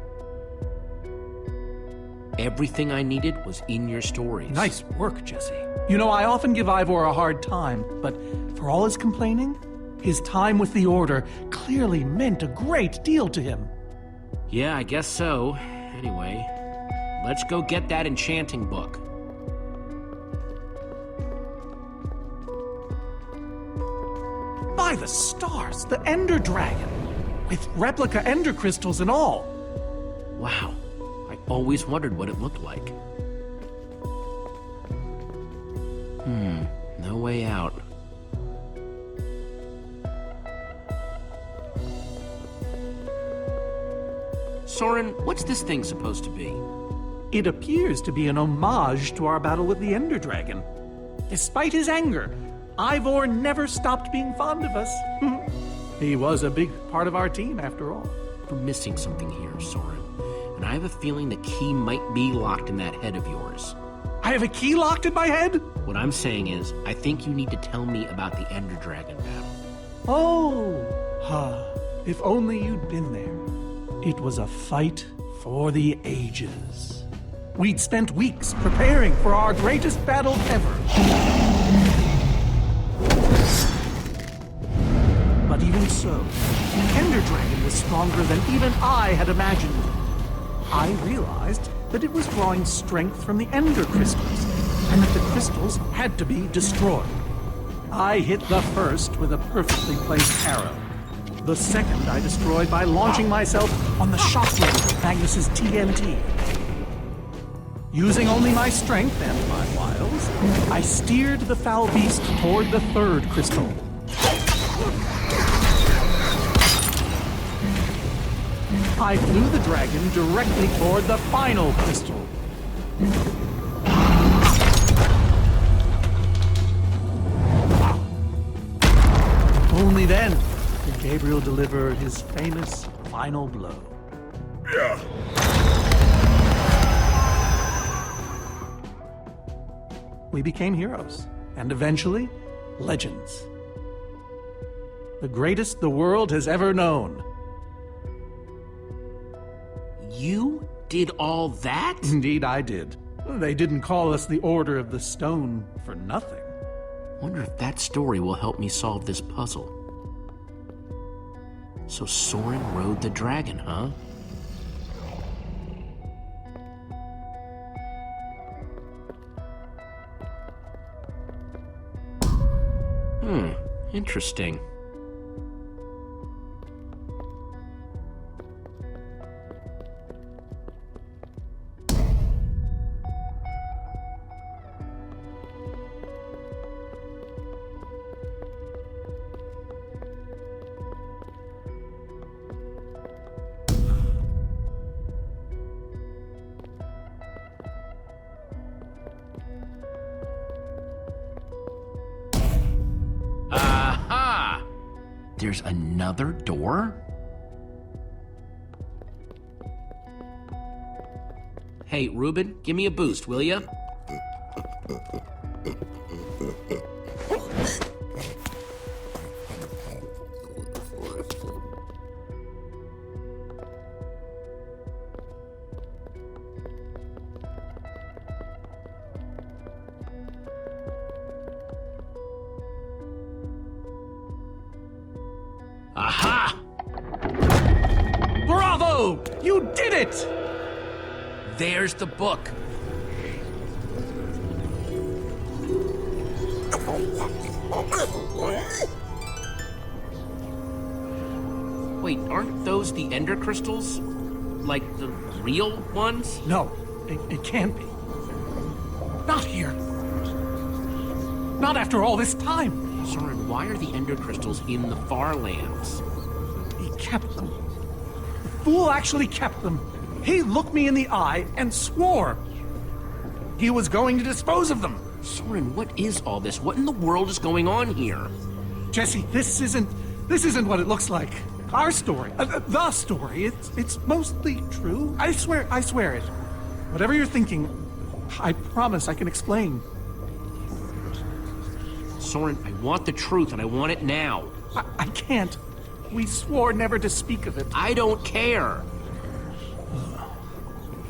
Everything I needed was in your stories. Nice work, Jesse. You know, I often give Ivor a hard time, but for all his complaining, his time with the Order clearly meant a great deal to him. Yeah, I guess so. Anyway, let's go get that enchanting book. By the stars, the Ender Dragon, with replica Ender crystals and all. Wow, I always wondered what it looked like. No way out. Soren, what's this thing supposed to be? It appears to be an homage to our battle with the Ender Dragon. Despite his anger, Ivor never stopped being fond of us. He was a big part of our team, after all. We're missing something here, Soren. And I have a feeling the key might be locked in that head of yours. I have a key locked in my head? What I'm saying is, I think you need to tell me about the Ender Dragon battle. Oh, if only you'd been there. It was a fight for the ages. We'd spent weeks preparing for our greatest battle ever. But even so, the Ender Dragon was stronger than even I had imagined. I realized that it was drawing strength from the Ender crystals, and that the crystals had to be destroyed. I hit the first with a perfectly placed arrow. The second I destroyed by launching myself on the shockwave of Magnus's TNT. Using only my strength and my wiles, I steered the foul beast toward the third crystal. I flew the dragon directly toward the final crystal. Only then did Gabriel deliver his famous final blow. Yeah. We became heroes, and eventually, legends. The greatest the world has ever known. You did all that? Indeed, I did. They didn't call us the Order of the Stone for nothing. Wonder if that story will help me solve this puzzle. So Soren rode the dragon, huh? Interesting. There's another door? Hey, Reuben, give me a boost, will ya? Aha! Bravo! You did it! There's the book. Wait, aren't those the ender crystals? Like the real ones? No, it can't be. Not here. Not after all this time. Soren, why are the ender crystals in the far lands? He kept them. The fool actually kept them. He looked me in the eye and swore he was going to dispose of them. Soren, what is all this? What in the world is going on here? Jesse, this isn't what it looks like. Our story, the story, it's mostly true. I swear it. Whatever you're thinking, I promise I can explain. Soren, I want the truth and I want it now. I can't. We swore never to speak of it. I don't care.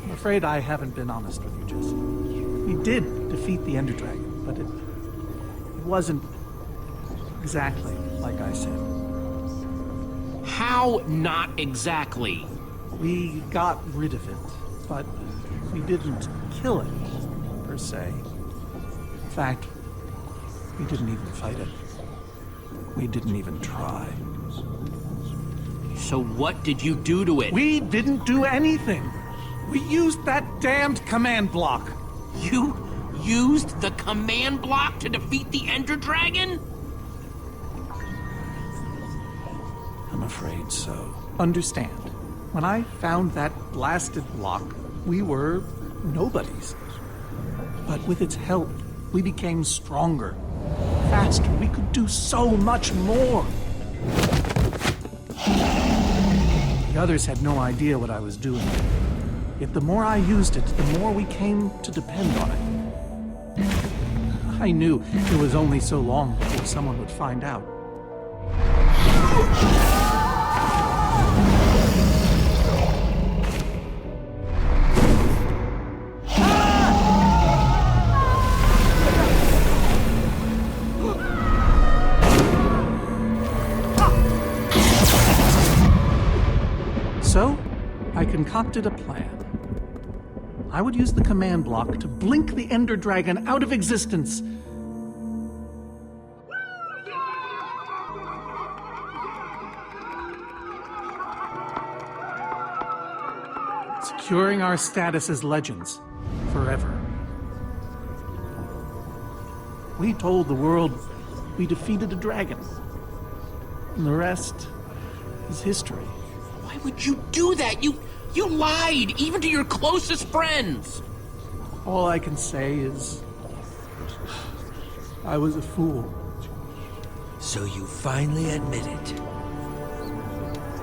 I'm afraid I haven't been honest with you, Jesse. We did defeat the Ender Dragon, but it wasn't exactly like I said. How not exactly? We got rid of it, but we didn't kill it, per se. In fact, we didn't even fight it. We didn't even try. So what did you do to it? We didn't do anything. We used that damned command block. You used the command block to defeat the Ender Dragon? I'm afraid so. Understand, when I found that blasted block, we were nobodies. But with its help, we became stronger, faster. We could do so much more. The others had no idea what I was doing. Yet the more I used it, the more we came to depend on it. I knew it was only so long before someone would find out. So, I concocted a plan. I would use the command block to blink the Ender Dragon out of existence. Securing our status as legends forever. We told the world we defeated a dragon. And the rest is history. Why would you do that? You lied, even to your closest friends. All I can say is, I was a fool. So you finally admit it.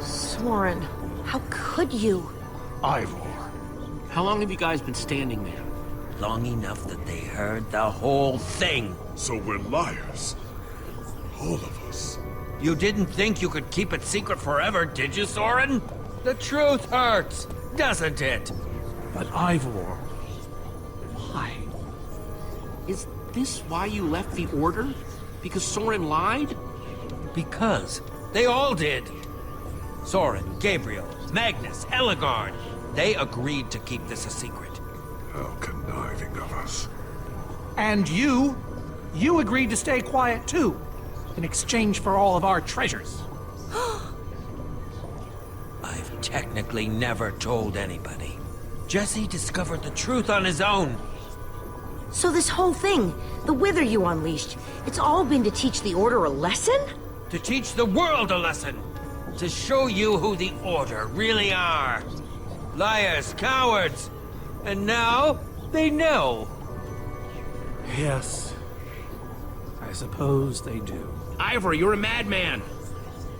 Soren, how could you? Ivor. How long have you guys been standing there? Long enough that they heard the whole thing. So we're liars. All of us. You didn't think you could keep it secret forever, did you, Soren? The truth hurts, doesn't it? But Ivor, why? Is this why you left the Order? Because Soren lied? Because they all did. Soren, Gabriel, Magnus, Ellegaard. They agreed to keep this a secret. How conniving of us. And you agreed to stay quiet too, in exchange for all of our treasures. I've technically never told anybody. Jesse discovered the truth on his own. So this whole thing, the Wither you unleashed, it's all been to teach the Order a lesson? To teach the world a lesson. To show you who the Order really are. Liars, cowards. And now, they know. Yes, I suppose they do. Ivor, you're a madman.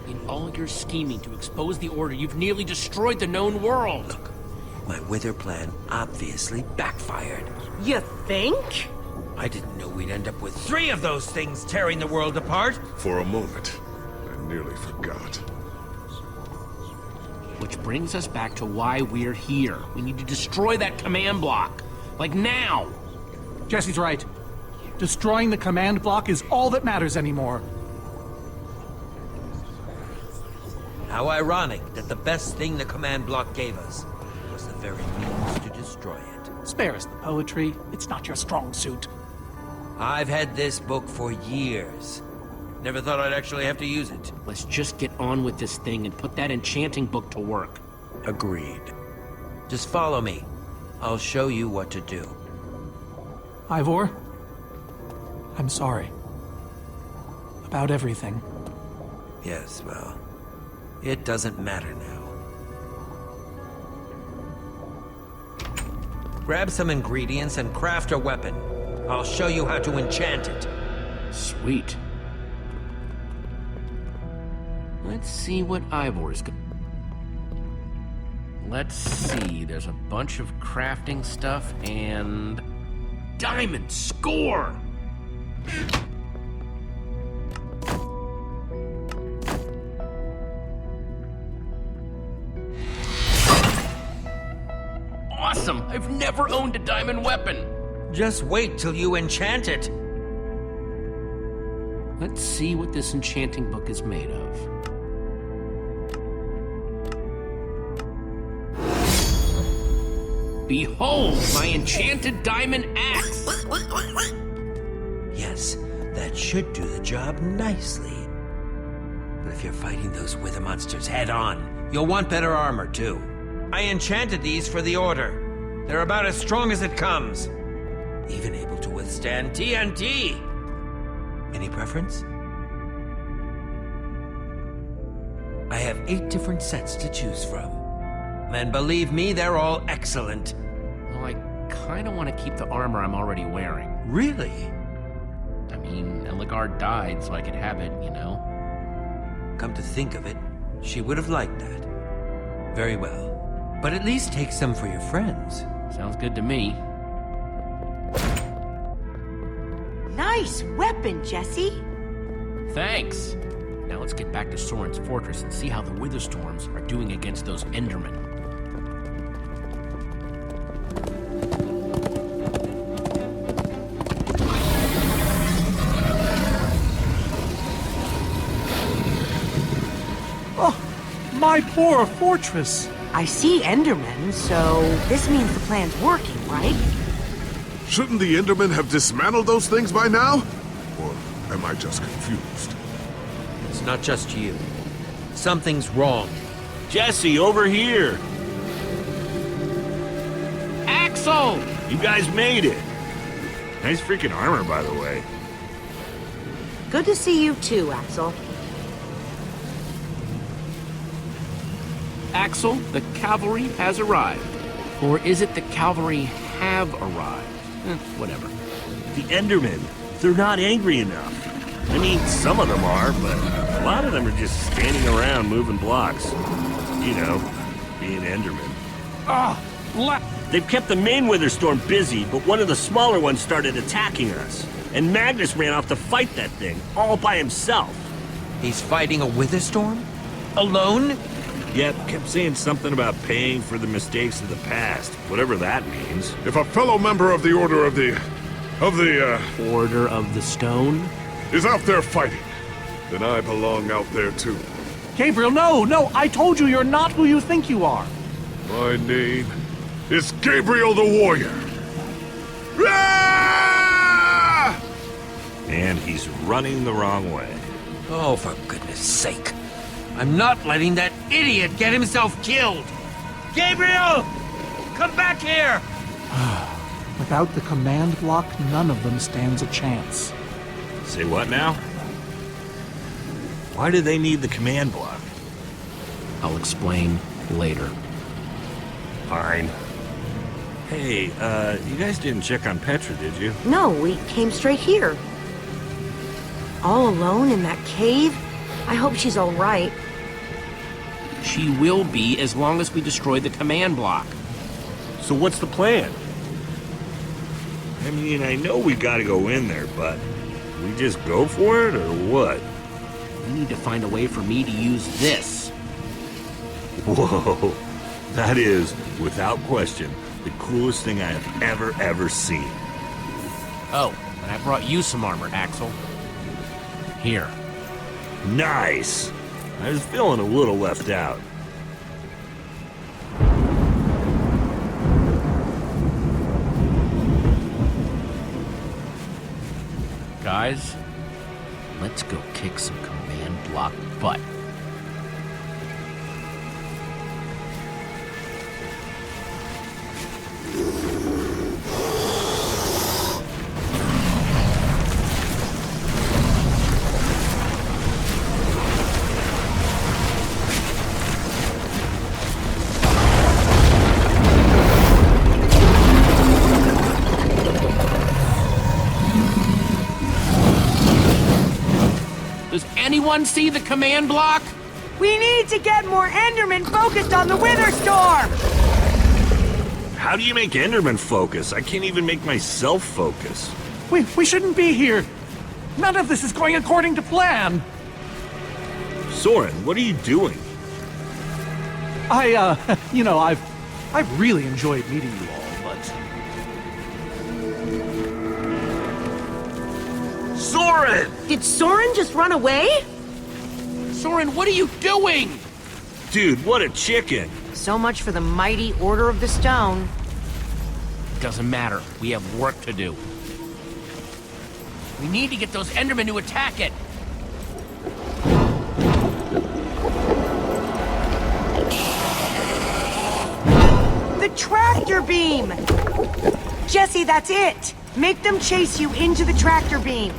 In all your scheming to expose the Order, you've nearly destroyed the known world. Look, my Wither plan obviously backfired. You think? I didn't know we'd end up with 3 of those things tearing the world apart. For a moment, I nearly forgot. Which brings us back to why we're here. We need to destroy that command block. Like now. Jesse's right. Destroying the command block is all that matters anymore. How ironic that the best thing the command block gave us was the very means to destroy it. Spare us the poetry. It's not your strong suit. I've had this book for years. Never thought I'd actually have to use it. Let's just get on with this thing and put that enchanting book to work. Agreed. Just follow me. I'll show you what to do. Ivor, I'm sorry. About everything. Yes, well, it doesn't matter now. Grab some ingredients and craft a weapon. I'll show you how to enchant it. Sweet. Let's see what Ivor's got. Let's see, there's a bunch of crafting stuff and... Diamond! Score! Awesome! I've never owned a diamond weapon! Just wait till you enchant it. Let's see what this enchanting book is made of. Behold, my enchanted diamond axe! Yes, that should do the job nicely. But if you're fighting those wither monsters head on, you'll want better armor too. I enchanted these for the Order. They're about as strong as it comes. Even able to withstand TNT. Any preference? I have 8 different sets to choose from. And believe me, they're all excellent. Well, I kinda want to keep the armor I'm already wearing. Really? I mean, Eligard died so I could have it, you know? Come to think of it, she would have liked that. Very well. But at least take some for your friends. Sounds good to me. Nice weapon, Jesse. Thanks. Now let's get back to Soren's fortress and see how the Witherstorms are doing against those Endermen. Oh, my poor fortress. I see Endermen, so this means the plan's working, right? Shouldn't the Endermen have dismantled those things by now? Or am I just confused? It's not just you. Something's wrong. Jesse, over here! Axel! You guys made it! Nice freaking armor, by the way. Good to see you too, Axel. Axel, the cavalry has arrived. Or is it the cavalry have arrived? Whatever. The Endermen, they're not angry enough. I mean, some of them are, but a lot of them are just standing around moving blocks. You know, being Endermen. They've kept the main Witherstorm busy, but one of the smaller ones started attacking us. And Magnus ran off to fight that thing, all by himself. He's fighting a Witherstorm? Alone? Yep, kept saying something about paying for the mistakes of the past, whatever that means. If a fellow member of the Order of the Order of the Stone? is out there fighting, then I belong out there too. Gabriel, no, I told you you're not who you think you are. My name is Gabriel the Warrior. Ah! And he's running the wrong way. Oh, for goodness sake. I'm not letting that idiot get himself killed! Gabriel! Come back here! Without the command block, none of them stands a chance. Say what now? Why do they need the command block? I'll explain later. Fine. Hey, you guys didn't check on Petra, did you? No, we came straight here. All alone in that cave? I hope she's all right. She will be as long as we destroy the command block. So what's the plan? I mean, I know we gotta go in there, but we just go for it, or what? We need to find a way for me to use this. Whoa, that is, without question, the coolest thing I have ever seen. Oh, and I brought you some armor, Axel. Here. Nice! I was feeling a little left out. guys. Let's go kick some command block butt. Does anyone see the command block? We need to get more Endermen focused on the Wither Storm! How do you make Enderman focus? I can't even make myself focus. We shouldn't be here. None of this is going according to plan. Soren, what are you doing? I've really enjoyed meeting you all, but... Soren! Did Soren just run away? Soren, what are you doing? Dude, what a chicken. So much for the mighty Order of the Stone. Doesn't matter. We have work to do. We need to get those Endermen to attack it. The tractor beam! Jesse, that's it! Make them chase you into the tractor beam.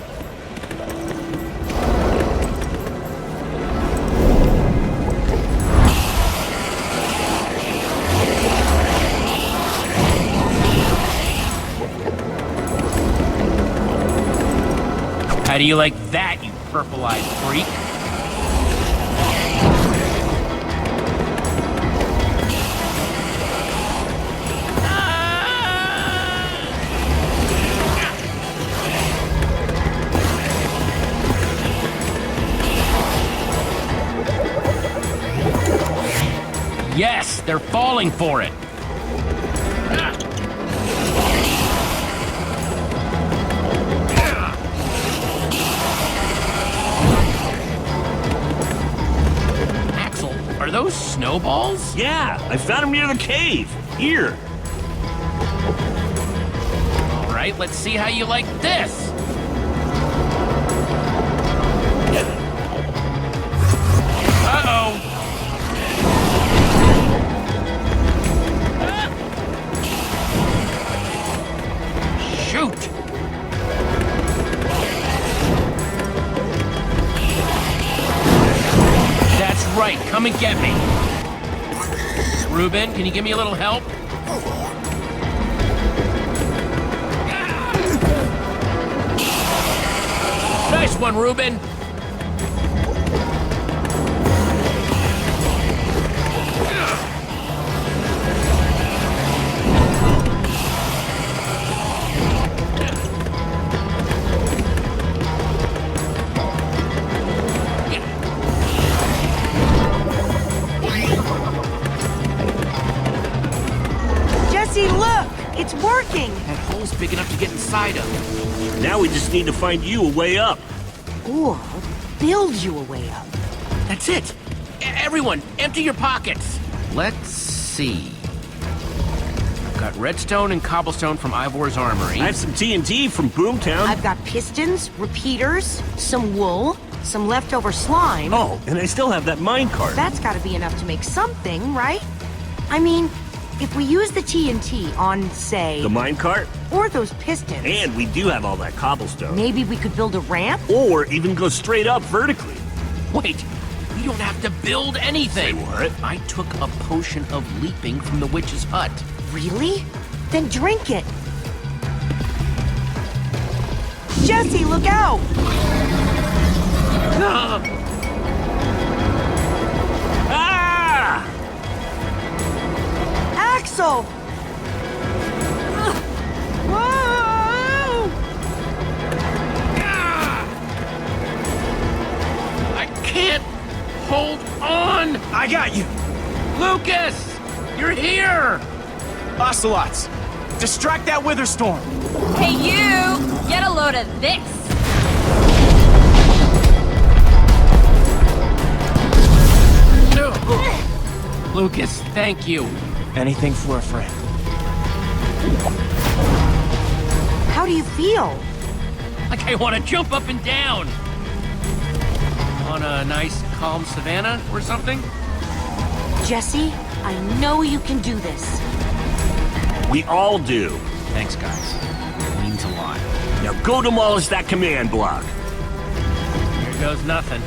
How do you like that, you purple-eyed freak? Yes, they're falling for it. Axel, are those snowballs? Yeah, I found him near the cave. Here. All right, let's see how you like this. Uh-oh. Shoot! That's right, come and get me. Reuben, can you give me a little help? Nice one, Reuben. Jesse, look! It's working! That hole's big enough to get inside of. Now we just need to find you a way up. Or build you a way up. That's it. Everyone, empty your pockets. Let's see. I've got redstone and cobblestone from Ivor's armory. I have some TNT from Boomtown. I've got pistons, repeaters, some wool, some leftover slime. Oh, and I still have that minecart. That's gotta be enough to make something, right? I mean, if we use the TNT on, say... The minecart? Or those pistons... And we do have all that cobblestone. Maybe we could build a ramp? Or even go straight up vertically. Wait, we don't have to build anything. Say what? I took a potion of leaping from the witch's hut. Really? Then drink it. Jesse, look out! Ah! Axel! Whoa! I can't hold on. I got you! Lucas, you're here. Ocelots! Distract that Wither Storm! Hey, you! Get a load of this! Lucas, thank you. Anything for a friend. How do you feel? Like I want to jump up and down. On a nice, calm savanna or something? Jesse, I know you can do this. We all do. Thanks, guys. It means a lot. Now go demolish that command block. Here goes nothing.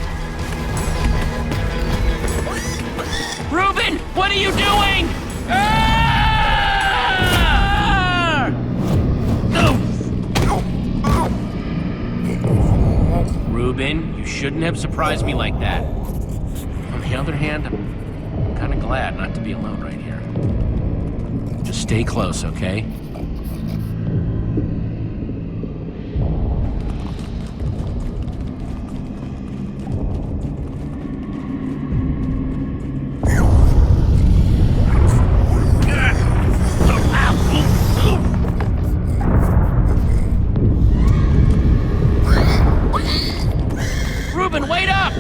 Reuben, what are you doing? Reuben, you shouldn't have surprised me like that. On the other hand, I'm kind of glad not to be alone right here. Just stay close, okay? Reuben, wait up!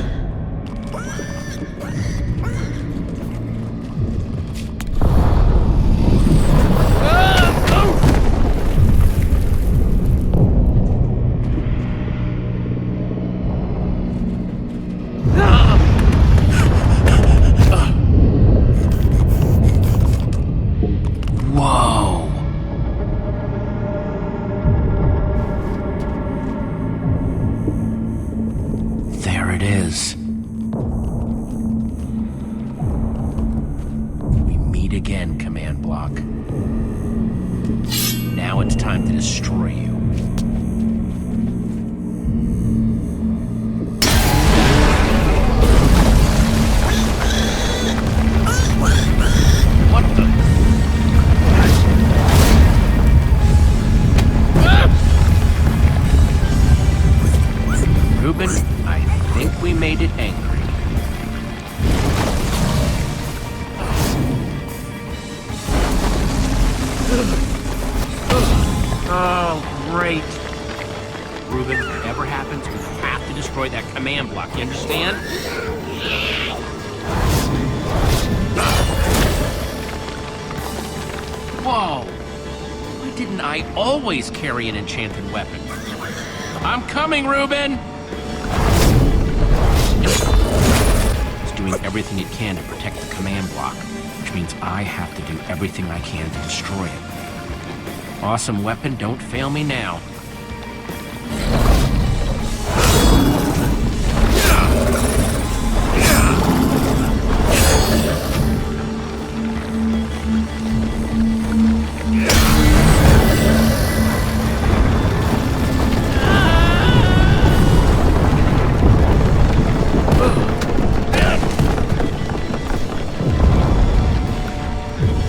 Whoa! There it is. We meet again, command block. Now it's time to destroy you. What the? Reuben, I think we made it angry. Oh, great. Reuben, whatever happens, we have to destroy that command block, you understand? Whoa! Why didn't I always carry an enchanted weapon? I'm coming, Reuben! It's doing everything it can to protect the command block, which means I have to do everything I can to destroy it. Awesome weapon, don't fail me now.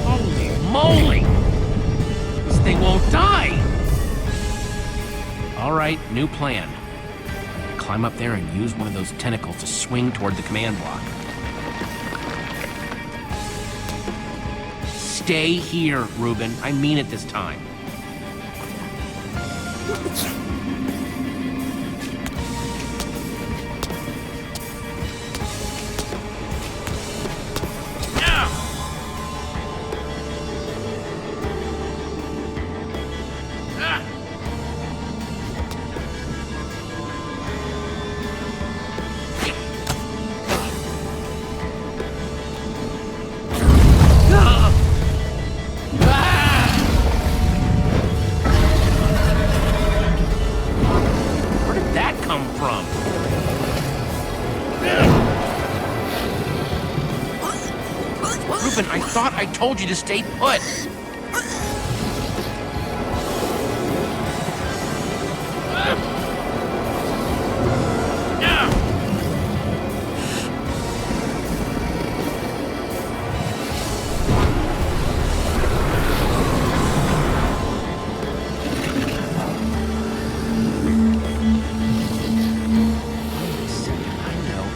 Holy moly! This thing won't die! All right, new plan. Climb up there and use one of those tentacles to swing toward the command block. Stay here, Reuben. I mean it this time. Where did that come from? Reuben, I thought I told you to stay put.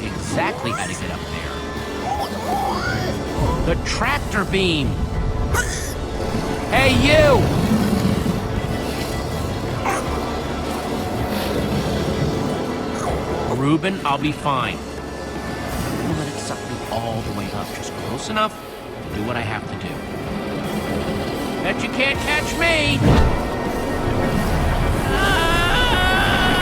Exactly how to get up there. The tractor beam! Hey, you! Reuben, I'll be fine. I'm gonna let it suck me all the way up, just close enough to do what I have to do. Bet you can't catch me! Ah!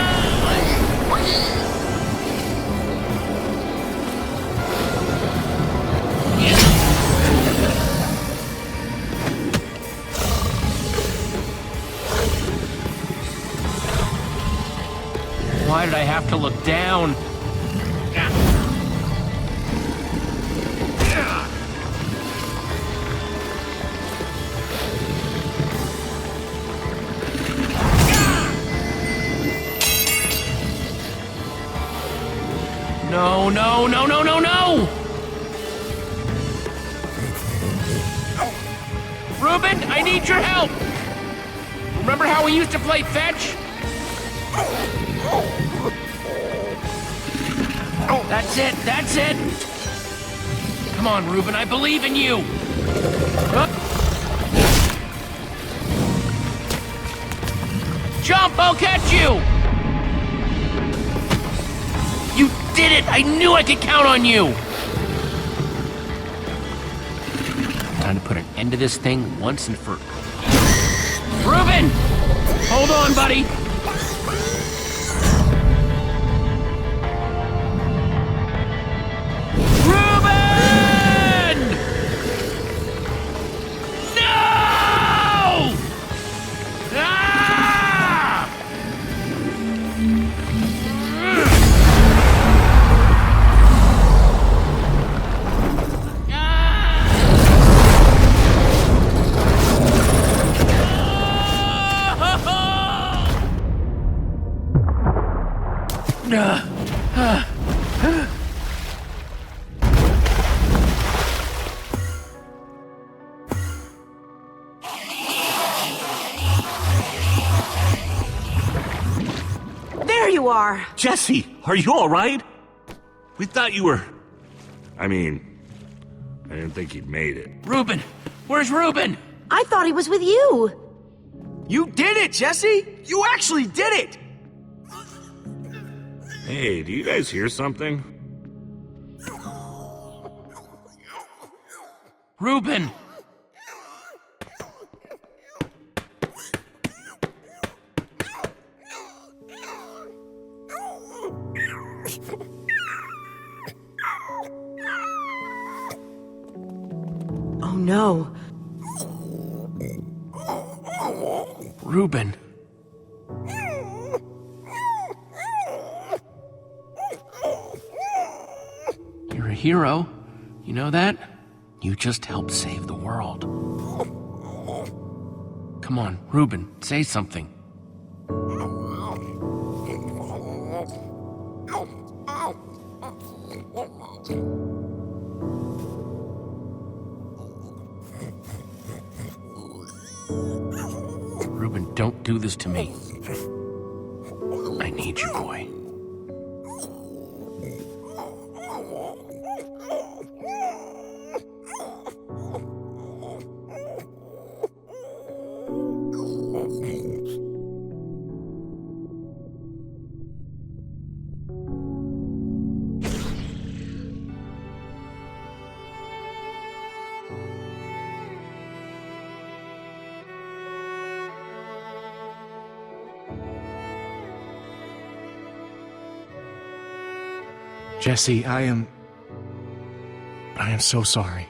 Why did I have to look down? No, no, no, no, no, no! Reuben, I need your help! Remember how we used to play fetch? That's it, that's it! Come on, Reuben, I believe in you! Jump, I'll catch you! You did it! I knew I could count on you! Time to put an end to this thing once and for... Reuben! Hold on, buddy! Reuben! No! Ah! There you are! Jesse, are you all right? We thought you were... I mean, I didn't think you'd made it. Reuben! Where's Reuben? I thought he was with you! You did it, Jesse! You actually did it! Hey, do you guys hear something? Reuben! Oh no. Reuben. You're a hero. You know that? You just helped save the world. Come on, Reuben, say something. Reuben, don't do this to me. I need you, boy. Jesse, I am so sorry.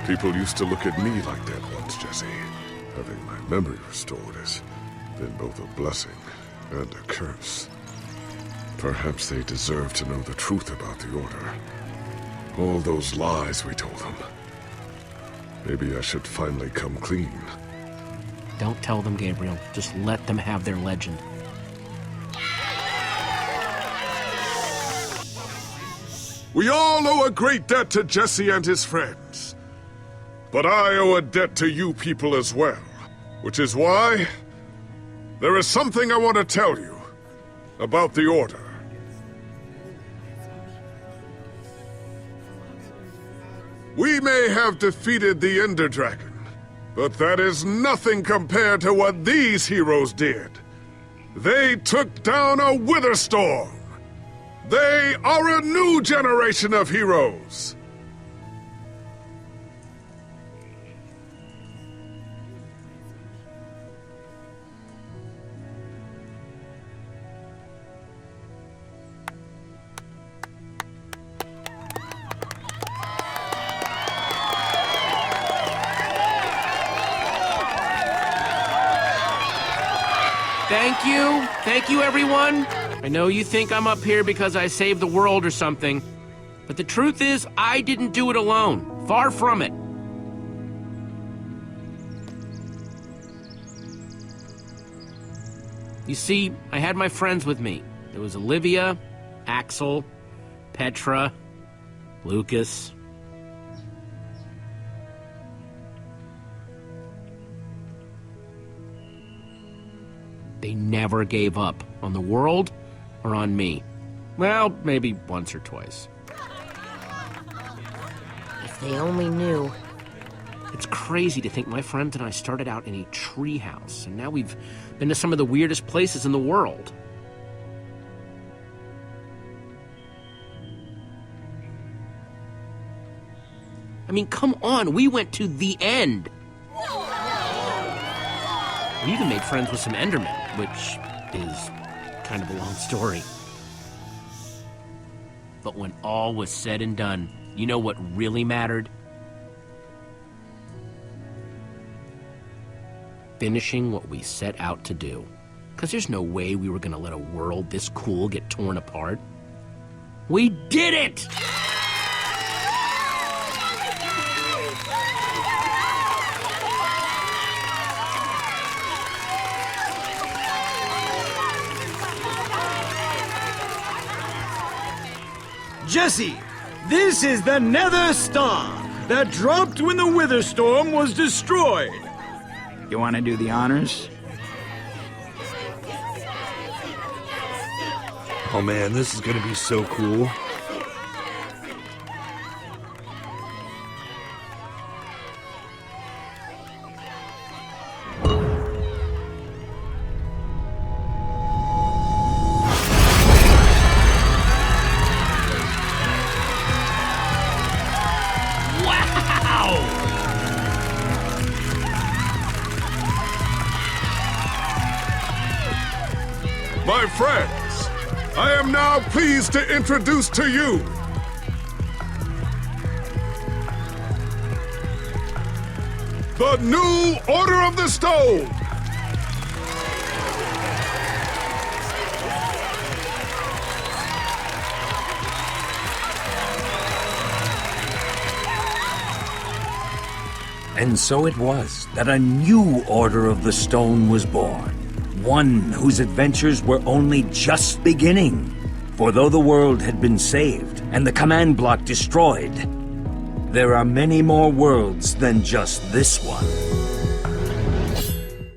People used to look at me like that once, Jesse. Having my memory restored has been both a blessing and a curse. Perhaps they deserve to know the truth about the Order. All those lies we told them. Maybe I should finally come clean. Don't tell them, Gabriel. Just let them have their legend. We all owe a great debt to Jesse and his friends. But I owe a debt to you people as well. Which is why there is something I want to tell you about the Order. We may have defeated the Ender Dragon, but that is nothing compared to what these heroes did. They took down a Wither Storm. They are a new generation of heroes. Thank you, everyone. I know you think I'm up here because I saved the world or something, but the truth is, I didn't do it alone. Far from it. You see, I had my friends with me. There was Olivia, Axel, Petra, Lucas. They never gave up on the world or on me. Well, maybe once or twice. If they only knew. It's crazy to think my friends and I started out in a treehouse, and now we've been to some of the weirdest places in the world. I mean, come on, we went to the end. We even made friends with some Endermen, which is kind of a long story. But when all was said and done, you know what really mattered? Finishing what we set out to do. Because there's no way we were gonna let a world this cool get torn apart. We did it! Jesse, this is the Nether Star that dropped when the Wither Storm was destroyed. You want to do the honors? Oh man, this is gonna be so cool. My friends, I am now pleased to introduce to you the new Order of the Stone. And so it was that a new Order of the Stone was born. One whose adventures were only just beginning. For though the world had been saved and the command block destroyed, there are many more worlds than just this one.